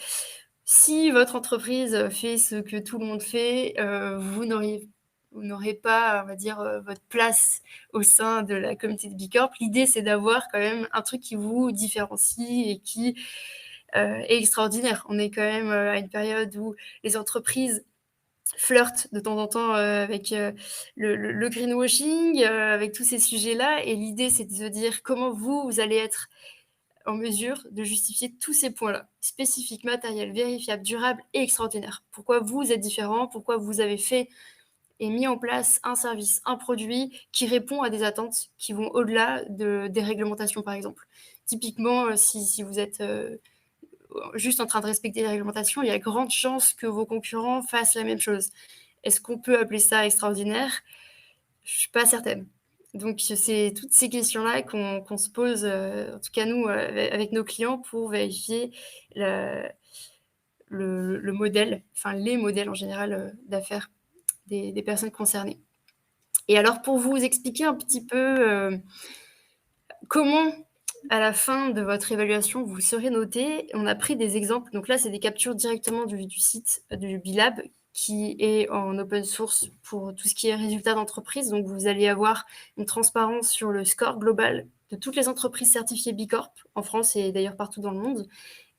Si votre entreprise fait ce que tout le monde fait, vous n'aurez pas, on va dire, votre place au sein de la communauté de Bicorp. L'idée, c'est d'avoir quand même un truc qui vous différencie et qui est extraordinaire. On est quand même à une période où les entreprises flirtent de temps en temps avec le greenwashing, avec tous ces sujets-là. Et l'idée, c'est de se dire comment vous allez être en mesure de justifier tous ces points-là, spécifiques, matériels, vérifiables, durables et extraordinaires. Pourquoi vous êtes différent, pourquoi vous avez fait et mis en place un service, un produit qui répond à des attentes qui vont au-delà des réglementations, par exemple. Typiquement, si vous êtes juste en train de respecter les réglementations, il y a grande chance que vos concurrents fassent la même chose. Est-ce qu'on peut appeler ça extraordinaire? Je ne suis pas certaine. Donc, c'est toutes ces questions-là qu'on se pose, en tout cas nous, avec nos clients, pour vérifier le modèle, enfin les modèles en général d'affaires des personnes concernées. Et alors, pour vous expliquer un petit peu comment, à la fin de votre évaluation, vous serez noté, on a pris des exemples. Donc là, c'est des captures directement du site du Bilab, qui est en open source pour tout ce qui est résultats d'entreprise. Donc, vous allez avoir une transparence sur le score global de toutes les entreprises certifiées B Corp en France et d'ailleurs partout dans le monde.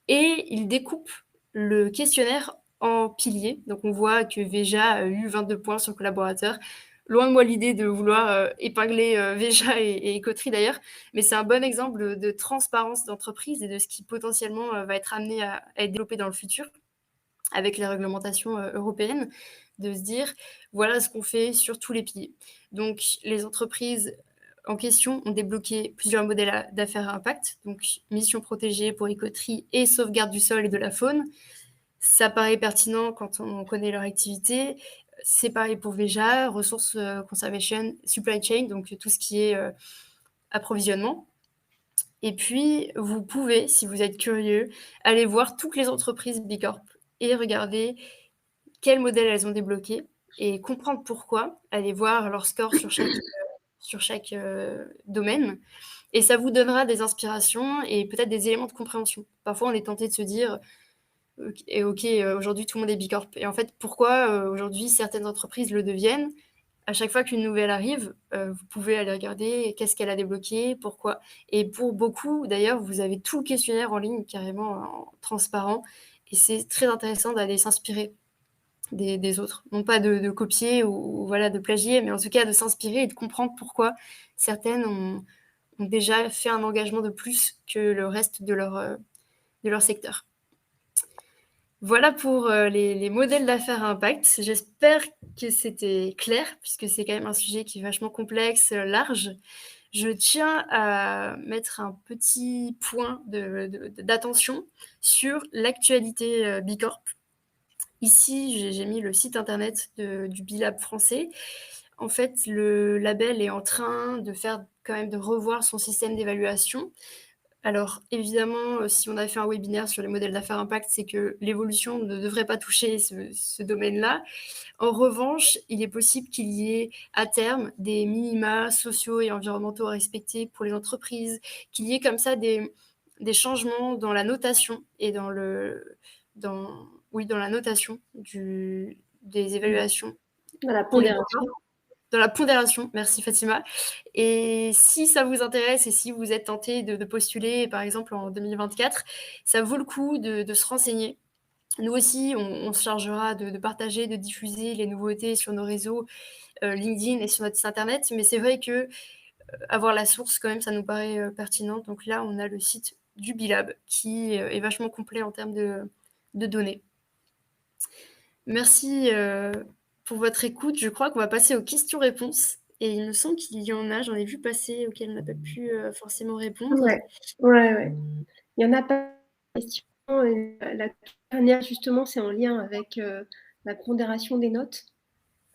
Et il découpe le questionnaire en piliers. Donc, on voit que Veja a eu 22 points sur collaborateur. Loin de moi l'idée de vouloir épingler Veja et Écoterie d'ailleurs, mais c'est un bon exemple de transparence d'entreprise et de ce qui potentiellement va être amené à être développé dans le futur avec les réglementations européennes, de se dire voilà ce qu'on fait sur tous les piliers. Donc les entreprises en question ont débloqué plusieurs modèles d'affaires à impact, donc mission protégée pour Écoterie et sauvegarde du sol et de la faune. Ça paraît pertinent quand on connaît leur activité. C'est pareil pour Veja, ressources conservation, supply chain, donc tout ce qui est approvisionnement. Et puis, vous pouvez, si vous êtes curieux, aller voir toutes les entreprises B Corp et regarder quel modèle elles ont débloqué et comprendre pourquoi, aller voir leur score sur chaque domaine. Et ça vous donnera des inspirations et peut-être des éléments de compréhension. Parfois, on est tenté de se dire ok, aujourd'hui tout le monde est B Corp. Et en fait, pourquoi aujourd'hui certaines entreprises le deviennent? À chaque fois qu'une nouvelle arrive, vous pouvez aller regarder qu'est-ce qu'elle a débloqué, pourquoi. Et pour beaucoup, d'ailleurs, vous avez tout le questionnaire en ligne, carrément transparent. Et c'est très intéressant d'aller s'inspirer des autres. Non pas de copier ou voilà, de plagier, mais en tout cas de s'inspirer et de comprendre pourquoi certaines ont déjà fait un engagement de plus que le reste de leur secteur. Voilà pour les modèles d'affaires à impact. J'espère que c'était clair, puisque c'est quand même un sujet qui est vachement complexe, large. Je tiens à mettre un petit point d'attention sur l'actualité B Corp. Ici, j'ai mis le site internet du Bilab français. En fait, le label est en train de faire quand même de revoir son système d'évaluation. Alors évidemment, si on a fait un webinaire sur les modèles d'affaires impact, c'est que l'évolution ne devrait pas toucher ce domaine-là. En revanche, il est possible qu'il y ait à terme des minima sociaux et environnementaux à respecter pour les entreprises, qu'il y ait comme ça des changements dans la notation et dans la notation des évaluations. Dans la pondération. Dans la pondération, merci Fatima. Et si ça vous intéresse et si vous êtes tenté de postuler, par exemple en 2024, ça vaut le coup de se renseigner. Nous aussi, on se chargera de partager, de diffuser les nouveautés sur nos réseaux LinkedIn et sur notre site internet. Mais c'est vrai que avoir la source, quand même, ça nous paraît pertinent. Donc là, on a le site du Bilab qui est vachement complet en termes de données. Merci pour votre écoute. Je crois qu'on va passer aux questions-réponses. Et il me semble qu'il y en a, j'en ai vu passer, auxquelles on n'a pas pu forcément répondre. Ouais. Il y en a pas de questions. La dernière, justement, c'est en lien avec la pondération des notes.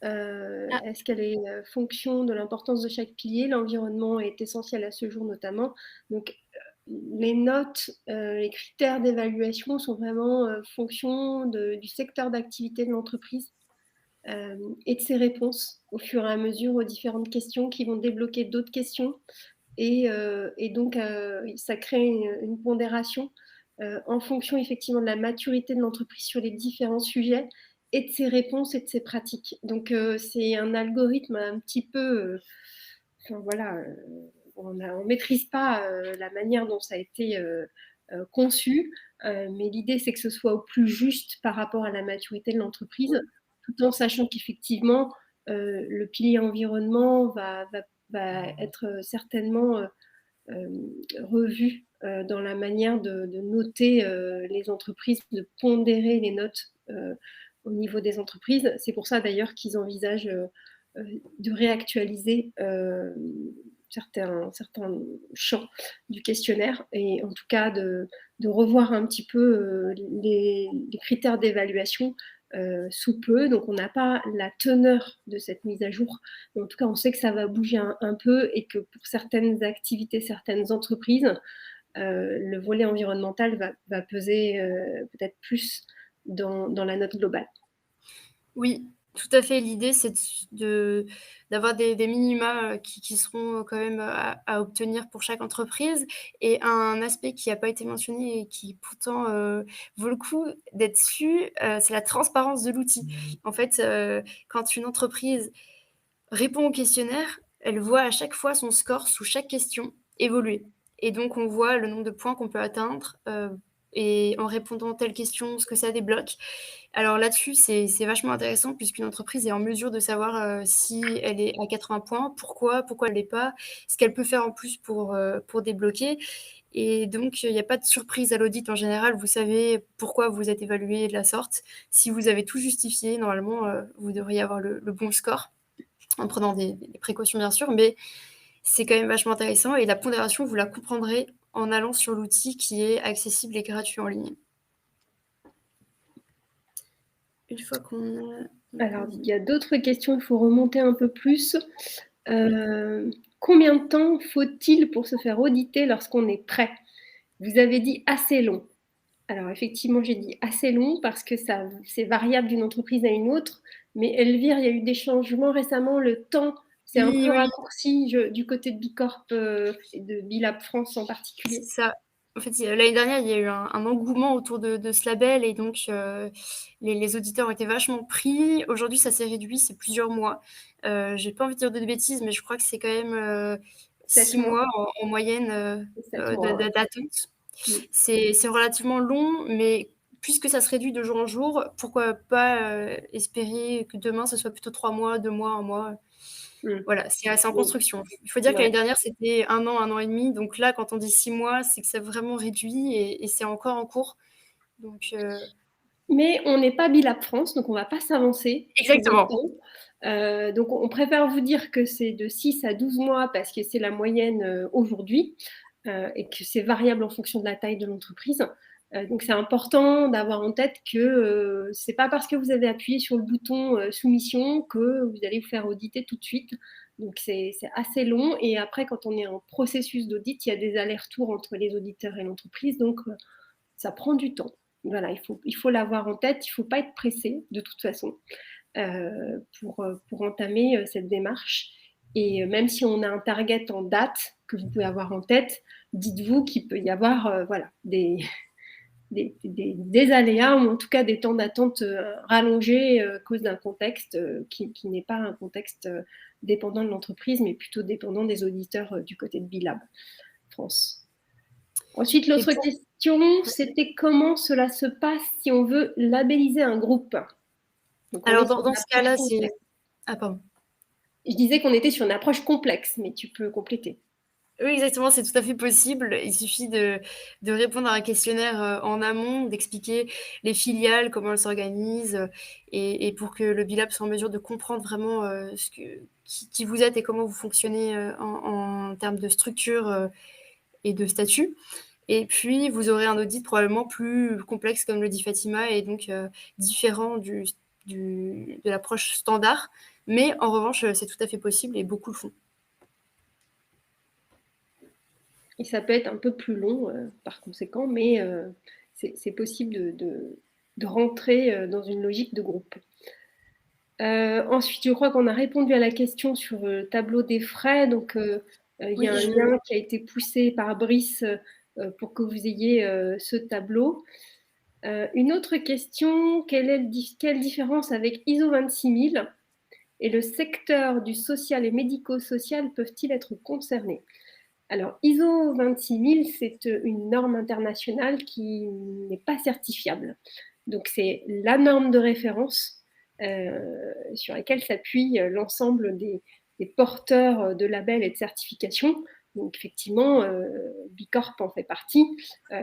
Est-ce qu'elle est fonction de l'importance de chaque pilier? L'environnement est essentiel à ce jour notamment. Donc, les notes, les critères d'évaluation sont vraiment fonction du secteur d'activité de l'entreprise et de ses réponses au fur et à mesure aux différentes questions qui vont débloquer d'autres questions. Et donc, ça crée une pondération en fonction effectivement de la maturité de l'entreprise sur les différents sujets et de ses réponses et de ses pratiques. Donc, c'est un algorithme un petit peu... on ne maîtrise pas la manière dont ça a été conçu. Mais l'idée, c'est que ce soit au plus juste par rapport à la maturité de l'entreprise, tout en sachant qu'effectivement, le pilier environnement va être certainement revu dans la manière de noter les entreprises, de pondérer les notes au niveau des entreprises. C'est pour ça d'ailleurs qu'ils envisagent de réactualiser certains champs du questionnaire et en tout cas de revoir un petit peu les critères d'évaluation sous peu. Donc on n'a pas la teneur de cette mise à jour, mais en tout cas on sait que ça va bouger un peu et que pour certaines activités, certaines entreprises, le volet environnemental va peser peut-être plus dans la note globale. Oui, tout à fait. L'idée, c'est d'avoir des minima qui seront quand même à obtenir pour chaque entreprise. Et un aspect qui n'a pas été mentionné et qui pourtant vaut le coup d'être su, c'est la transparence de l'outil. En fait, quand une entreprise répond au questionnaire, elle voit à chaque fois son score sous chaque question évoluer. Et donc, on voit le nombre de points qu'on peut atteindre et en répondant à telle question, ce que ça débloque. Alors là-dessus, c'est vachement intéressant puisqu'une entreprise est en mesure de savoir si elle est à 80 points, pourquoi elle l'est pas, ce qu'elle peut faire en plus pour débloquer. Et donc, il n'y a pas de surprise à l'audit en général. Vous savez pourquoi vous êtes évalué de la sorte. Si vous avez tout justifié, normalement, vous devriez avoir le bon score en prenant des précautions bien sûr, mais c'est quand même vachement intéressant et la pondération, vous la comprendrez en allant sur l'outil qui est accessible et gratuit en ligne. Une fois qu'on a... Alors, il y a d'autres questions, il faut remonter un peu plus. Combien de temps faut-il pour se faire auditer lorsqu'on est prêt? Vous avez dit assez long. Alors, effectivement, j'ai dit assez long parce que c'est variable d'une entreprise à une autre. Mais Elvire, il y a eu des changements récemment. Le temps s'est un peu raccourci du côté de Bicorp et de Bilab France en particulier. C'est ça. En fait, l'année dernière, il y a eu un engouement autour de ce label et donc les auditeurs ont été vachement pris. Aujourd'hui, ça s'est réduit, c'est plusieurs mois. J'ai pas envie de dire de bêtises, mais je crois que c'est quand même 6 mois en moyenne d'attente. C'est relativement long, mais puisque ça se réduit de jour en jour, pourquoi pas espérer que demain, ce soit plutôt 3 mois, 2 mois, 1 mois. Voilà, c'est en construction. Il faut dire que l'année dernière, c'était 1 an et demi. Donc là, quand on dit 6 mois, c'est que ça vraiment réduit et c'est encore en cours. Donc, mais on n'est pas Bilab France, donc on ne va pas s'avancer. Exactement. Donc on préfère vous dire que c'est de 6 à 12 mois parce que c'est la moyenne aujourd'hui et que c'est variable en fonction de la taille de l'entreprise. Donc c'est important d'avoir en tête que c'est pas parce que vous avez appuyé sur le bouton soumission que vous allez vous faire auditer tout de suite. Donc c'est assez long et après quand on est en processus d'audit, il y a des allers-retours entre les auditeurs et l'entreprise, donc ça prend du temps. Voilà, il faut l'avoir en tête, il ne faut pas être pressé de toute façon pour entamer cette démarche. Et même si on a un target en date que vous pouvez avoir en tête, dites-vous qu'il peut y avoir voilà, des aléas ou en tout cas des temps d'attente rallongés à cause d'un contexte qui n'est pas un contexte dépendant de l'entreprise, mais plutôt dépendant des auditeurs du côté de Bilab France. Ensuite, l'autre question, c'était comment cela se passe si on veut labelliser un groupe. Donc, alors, dans ce cas-là, c'est... Ah, pardon. Je disais qu'on était sur une approche complexe, mais tu peux compléter. Oui, exactement, c'est tout à fait possible. Il suffit de répondre à un questionnaire en amont, d'expliquer les filiales, comment elles s'organisent, et pour que le Bilab soit en mesure de comprendre vraiment qui vous êtes et comment vous fonctionnez en termes de structure et de statut. Et puis, vous aurez un audit probablement plus complexe, comme le dit Fatima, et donc différent de l'approche standard. Mais en revanche, c'est tout à fait possible et beaucoup le font. Et ça peut être un peu plus long par conséquent, mais c'est possible de rentrer dans une logique de groupe. Ensuite, je crois qu'on a répondu à la question sur le tableau des frais. Donc, il y a un lien qui a été poussé par Brice pour que vous ayez ce tableau. Une autre question, quelle différence avec ISO 26000 et le secteur du social et médico-social peuvent-ils être concernés? Alors, ISO 26000, c'est une norme internationale qui n'est pas certifiable. Donc, c'est la norme de référence sur laquelle s'appuie l'ensemble des porteurs de labels et de certifications. Donc, effectivement, Bicorp en fait partie.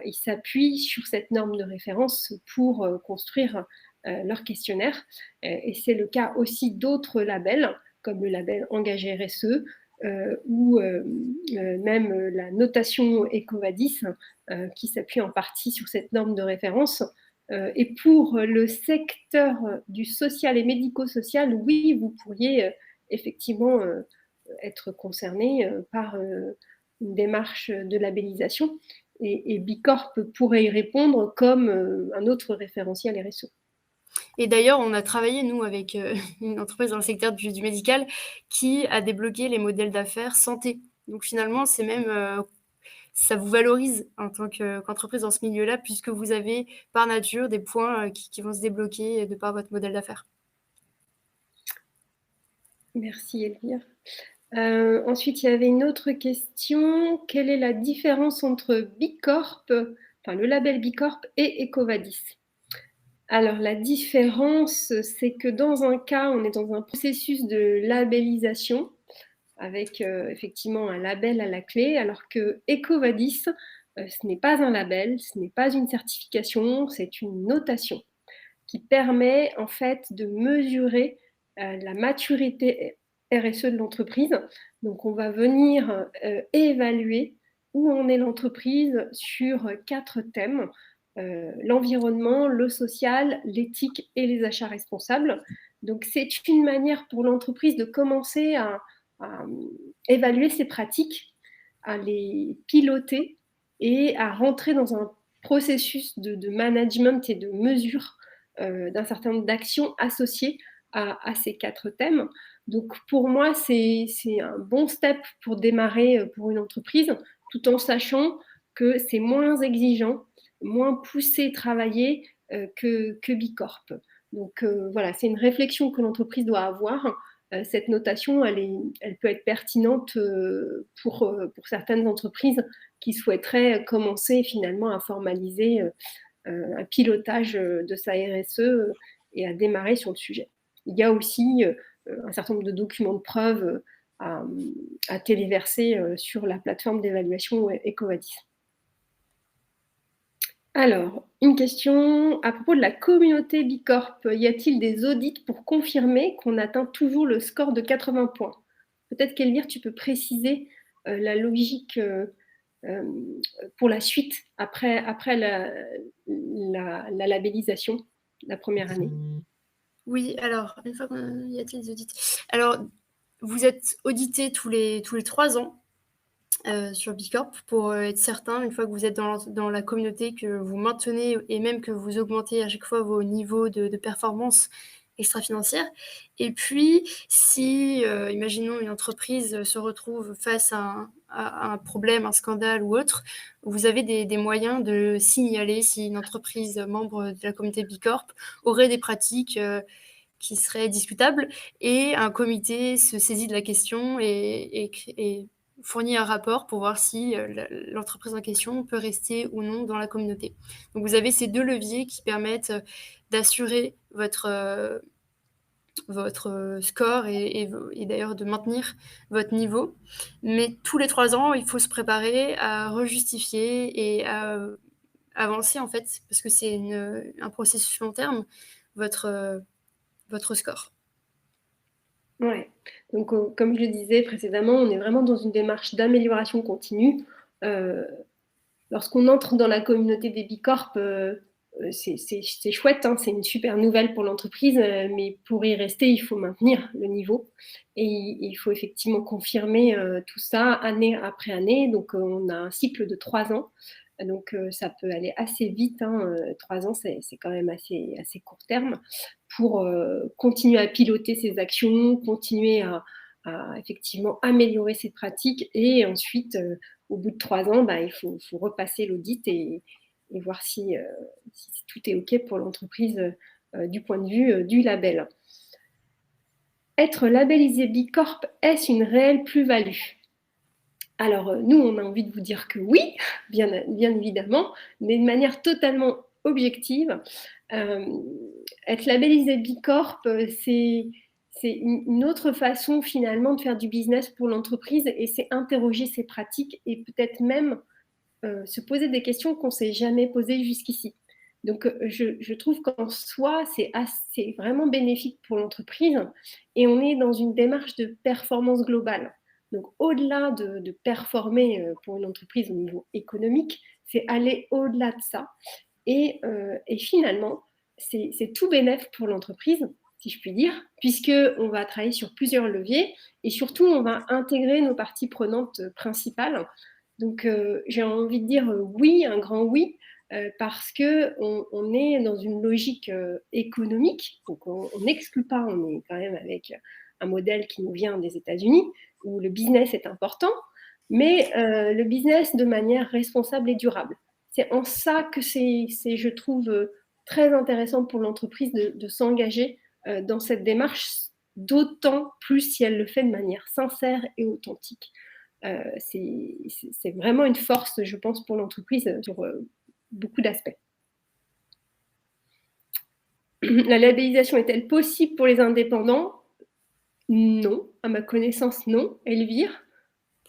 Ils s'appuient sur cette norme de référence pour construire leur questionnaire. Et c'est le cas aussi d'autres labels, comme le label Engagé RSE, ou même la notation EcoVadis, qui s'appuie en partie sur cette norme de référence. Et pour le secteur du social et médico-social, oui, vous pourriez effectivement être concerné par une démarche de labellisation. Et Bicorp pourrait y répondre comme un autre référentiel RSE. Et d'ailleurs, on a travaillé, nous, avec une entreprise dans le secteur du médical qui a débloqué les modèles d'affaires santé. Donc finalement, c'est même, ça vous valorise en tant qu'entreprise dans ce milieu-là, puisque vous avez par nature des points qui vont se débloquer de par votre modèle d'affaires. Merci Elvire. Ensuite, il y avait une autre question. Quelle est la différence entre Bicorp, enfin le label Bicorp et EcoVadis? Alors, la différence, c'est que dans un cas, on est dans un processus de labellisation avec effectivement un label à la clé, alors que EcoVadis, ce n'est pas un label, ce n'est pas une certification, c'est une notation qui permet en fait de mesurer la maturité RSE de l'entreprise. Donc, on va venir évaluer où en est l'entreprise sur 4 thèmes. L'environnement, le social, l'éthique et les achats responsables. Donc, c'est une manière pour l'entreprise de commencer à évaluer ses pratiques, à les piloter et à rentrer dans un processus de management et de mesure d'un certain nombre d'actions associées à ces 4 thèmes. Donc, pour moi, c'est un bon step pour démarrer pour une entreprise, tout en sachant que c'est moins exigeant, moins poussé, travaillé que Bicorp. Donc voilà, c'est une réflexion que l'entreprise doit avoir. Cette notation, elle peut être pertinente pour certaines entreprises qui souhaiteraient commencer finalement à formaliser un pilotage de sa RSE et à démarrer sur le sujet. Il y a aussi un certain nombre de documents de preuve à téléverser sur la plateforme d'évaluation EcoVadis. Alors, une question à propos de la communauté Bicorp. Y a-t-il des audits pour confirmer qu'on atteint toujours le score de 80 points? Peut-être qu'Elvire, tu peux préciser la logique pour la suite, après la labellisation, la première année. Oui, alors, une fois qu'il y a-t-il des audits? Alors, vous êtes audité tous les 3 ans sur Bicorp pour être certain, une fois que vous êtes dans la communauté, que vous maintenez et même que vous augmentez à chaque fois vos niveaux de performance extra-financière. Et puis, si, imaginons, une entreprise se retrouve face à un problème, un scandale ou autre, vous avez des moyens de signaler si une entreprise membre de la communauté Bicorp aurait des pratiques qui seraient discutables, et un comité se saisit de la question et fournit un rapport pour voir si l'entreprise en question peut rester ou non dans la communauté. Donc vous avez ces 2 leviers qui permettent d'assurer votre score et d'ailleurs de maintenir votre niveau. Mais tous les 3 ans, il faut se préparer à rejustifier et à avancer en fait, parce que c'est un processus long terme, votre score. Ouais. Donc, comme je le disais précédemment, on est vraiment dans une démarche d'amélioration continue. Lorsqu'on entre dans la communauté des Bicorp, c'est chouette, hein, c'est une super nouvelle pour l'entreprise, mais pour y rester, il faut maintenir le niveau et il faut effectivement confirmer tout ça année après année. Donc, on a un cycle de 3 ans. Donc, ça peut aller assez vite. 3 ans, c'est quand même assez court terme pour continuer à piloter ses actions, continuer à effectivement améliorer ses pratiques et ensuite, au bout de 3 ans, il faut repasser l'audit et voir si tout est OK pour l'entreprise du point de vue du label. Être labellisé Bicorp, est-ce une réelle plus-value? Alors, nous, on a envie de vous dire que oui, bien évidemment, mais de manière totalement objective. Être labellisé Bicorp, c'est une autre façon finalement de faire du business pour l'entreprise, et c'est interroger ses pratiques et peut-être même se poser des questions qu'on ne s'est jamais posées jusqu'ici. Donc, je trouve qu'en soi, c'est vraiment bénéfique pour l'entreprise, et on est dans une démarche de performance globale. Donc, au-delà de performer pour une entreprise au niveau économique, c'est aller au-delà de ça. Et finalement, c'est tout bénef pour l'entreprise, si je puis dire, puisqu'on va travailler sur plusieurs leviers, et surtout, on va intégrer nos parties prenantes principales. Donc, j'ai envie de dire oui, un grand oui, parce qu'on est dans une logique économique. Donc, on n'exclut pas, on est quand même avec un modèle qui nous vient des États-Unis, où le business est important, mais le business de manière responsable et durable. C'est en ça que c'est je trouve, très intéressant pour l'entreprise de s'engager dans cette démarche, d'autant plus si elle le fait de manière sincère et authentique. C'est vraiment une force, je pense, pour l'entreprise sur beaucoup d'aspects. La labellisation est-elle possible pour les indépendants? Non, à ma connaissance, non. Elvire?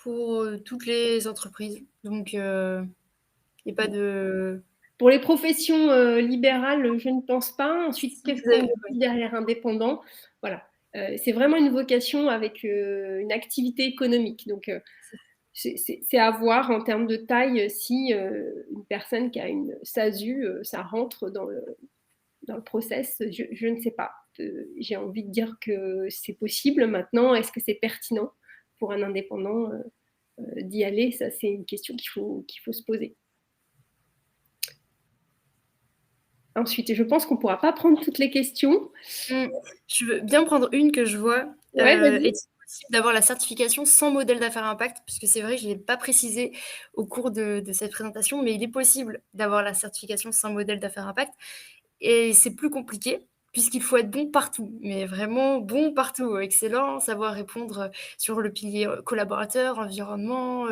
Pour toutes les entreprises. Donc, il n'y a pas de... Pour les professions libérales, je ne pense pas. Ensuite, qu'est-ce qu'on dit derrière indépendant? Voilà. C'est vraiment une vocation avec une activité économique. Donc, c'est à voir en termes de taille si une personne qui a une SASU, ça rentre dans le process. Je ne sais pas. J'ai envie de dire que c'est possible. Maintenant, est-ce que c'est pertinent pour un indépendant d'y aller? Ça, c'est une question qu'il faut se poser. Ensuite, je pense qu'on ne pourra pas prendre toutes les questions. Je veux bien prendre une que je vois. Ouais, vas-y. Est-il possible d'avoir la certification sans modèle d'affaires impact? Puisque c'est vrai, je ne l'ai pas précisé au cours de cette présentation, mais il est possible d'avoir la certification sans modèle d'affaires impact. Et c'est plus compliqué, puisqu'il faut être bon partout, mais vraiment bon partout, excellent, savoir répondre sur le pilier collaborateur, environnement,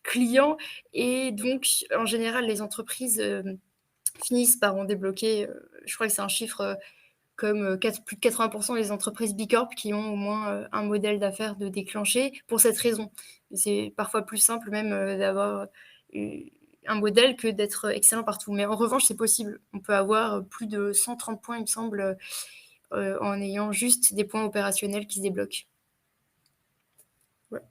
client. Et donc, en général, les entreprises finissent par en débloquer, je crois que c'est un chiffre comme plus de 80% des entreprises Bicorp qui ont au moins un modèle d'affaires de déclencher pour cette raison. C'est parfois plus simple même d'avoir un modèle que d'être excellent partout. Mais en revanche, c'est possible. On peut avoir plus de 130 points, il me semble, en ayant juste des points opérationnels qui se débloquent. Ouais.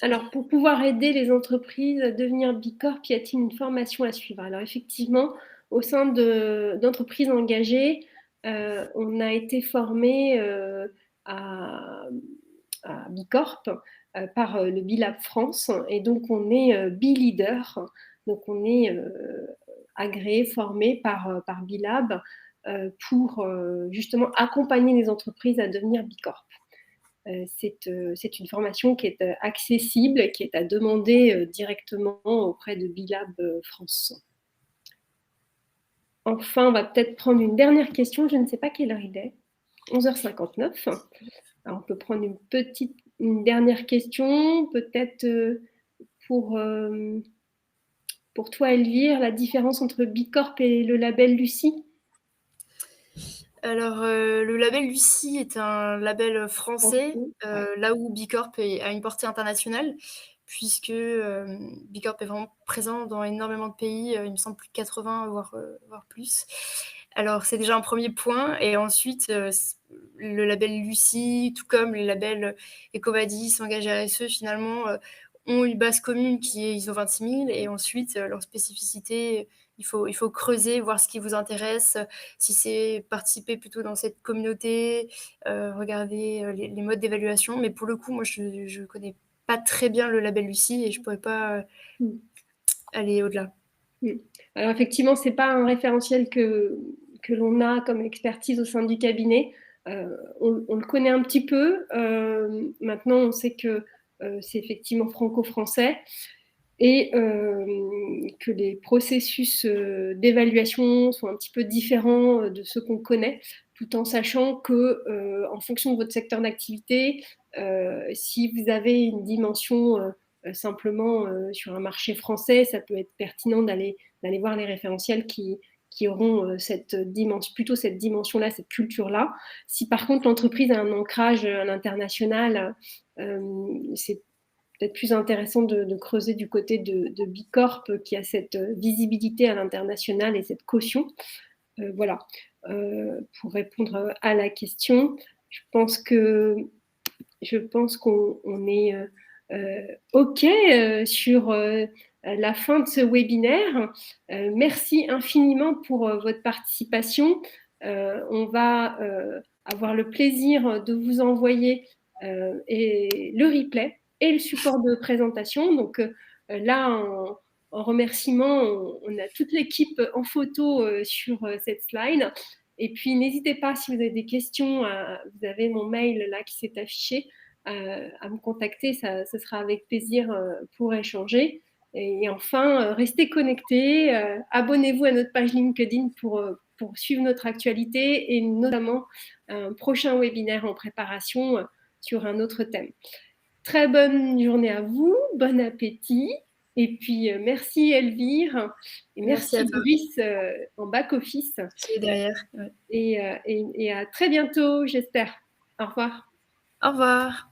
Alors, pour pouvoir aider les entreprises à devenir Bicorp, y a-t-il une formation à suivre? Alors, effectivement, au sein d'entreprises engagées, on a été formé à Bicorp par le Bilab France, et donc on est B-Leader, donc on est agréé, formé par Bilab pour justement accompagner les entreprises à devenir Bicorp. C'est une formation qui est accessible, qui est à demander directement auprès de Bilab France. Enfin, on va peut-être prendre une dernière question. Je ne sais pas quelle heure il est. 11h59. Alors, on peut prendre une dernière question, peut-être pour toi, Elvire, la différence entre Bicorp et le label Lucie? Alors, le label Lucie est un label français, là où Bicorp a une portée internationale, puisque Bicorp est vraiment présent dans énormément de pays, il me semble plus de 80, voire plus. Alors, c'est déjà un premier point. Et ensuite, le label Lucie, tout comme les labels EcoVadis, Engage RSE, finalement, ont une base commune qui est ISO 26000. Et ensuite, leur spécificité, il faut creuser, voir ce qui vous intéresse, si c'est participer plutôt dans cette communauté, regarder les modes d'évaluation. Mais pour le coup, moi, je ne connais pas très bien le label Lucie et je ne pourrais pas aller au-delà. Alors effectivement, ce n'est pas un référentiel que l'on a comme expertise au sein du cabinet. On le connaît un petit peu. Maintenant, on sait que c'est effectivement franco-français et que les processus d'évaluation sont un petit peu différents de ceux qu'on connaît, tout en sachant que en fonction de votre secteur d'activité, Si vous avez une dimension simplement sur un marché français, ça peut être pertinent d'aller voir les référentiels qui auront plutôt cette dimension-là, cette culture-là. Si par contre l'entreprise a un ancrage à l'international, c'est peut-être plus intéressant de creuser du côté de Bicorp qui a cette visibilité à l'international et cette caution. Voilà, pour répondre à la question, je pense qu'on est OK sur la fin de ce webinaire. Merci infiniment pour votre participation. On va avoir le plaisir de vous envoyer le replay et le support de présentation. Donc là, en remerciement, on a toute l'équipe en photo sur cette slide. Et puis, n'hésitez pas, si vous avez des questions, vous avez mon mail là qui s'est affiché, à me contacter. Ça sera avec plaisir pour échanger. Et enfin, restez connectés. Abonnez-vous à notre page LinkedIn pour suivre notre actualité et notamment un prochain webinaire en préparation sur un autre thème. Très bonne journée à vous, bon appétit. Et puis, merci Elvire. Et merci Brice en back-office. Qui est derrière. Ouais. Et à très bientôt, j'espère. Au revoir. Au revoir.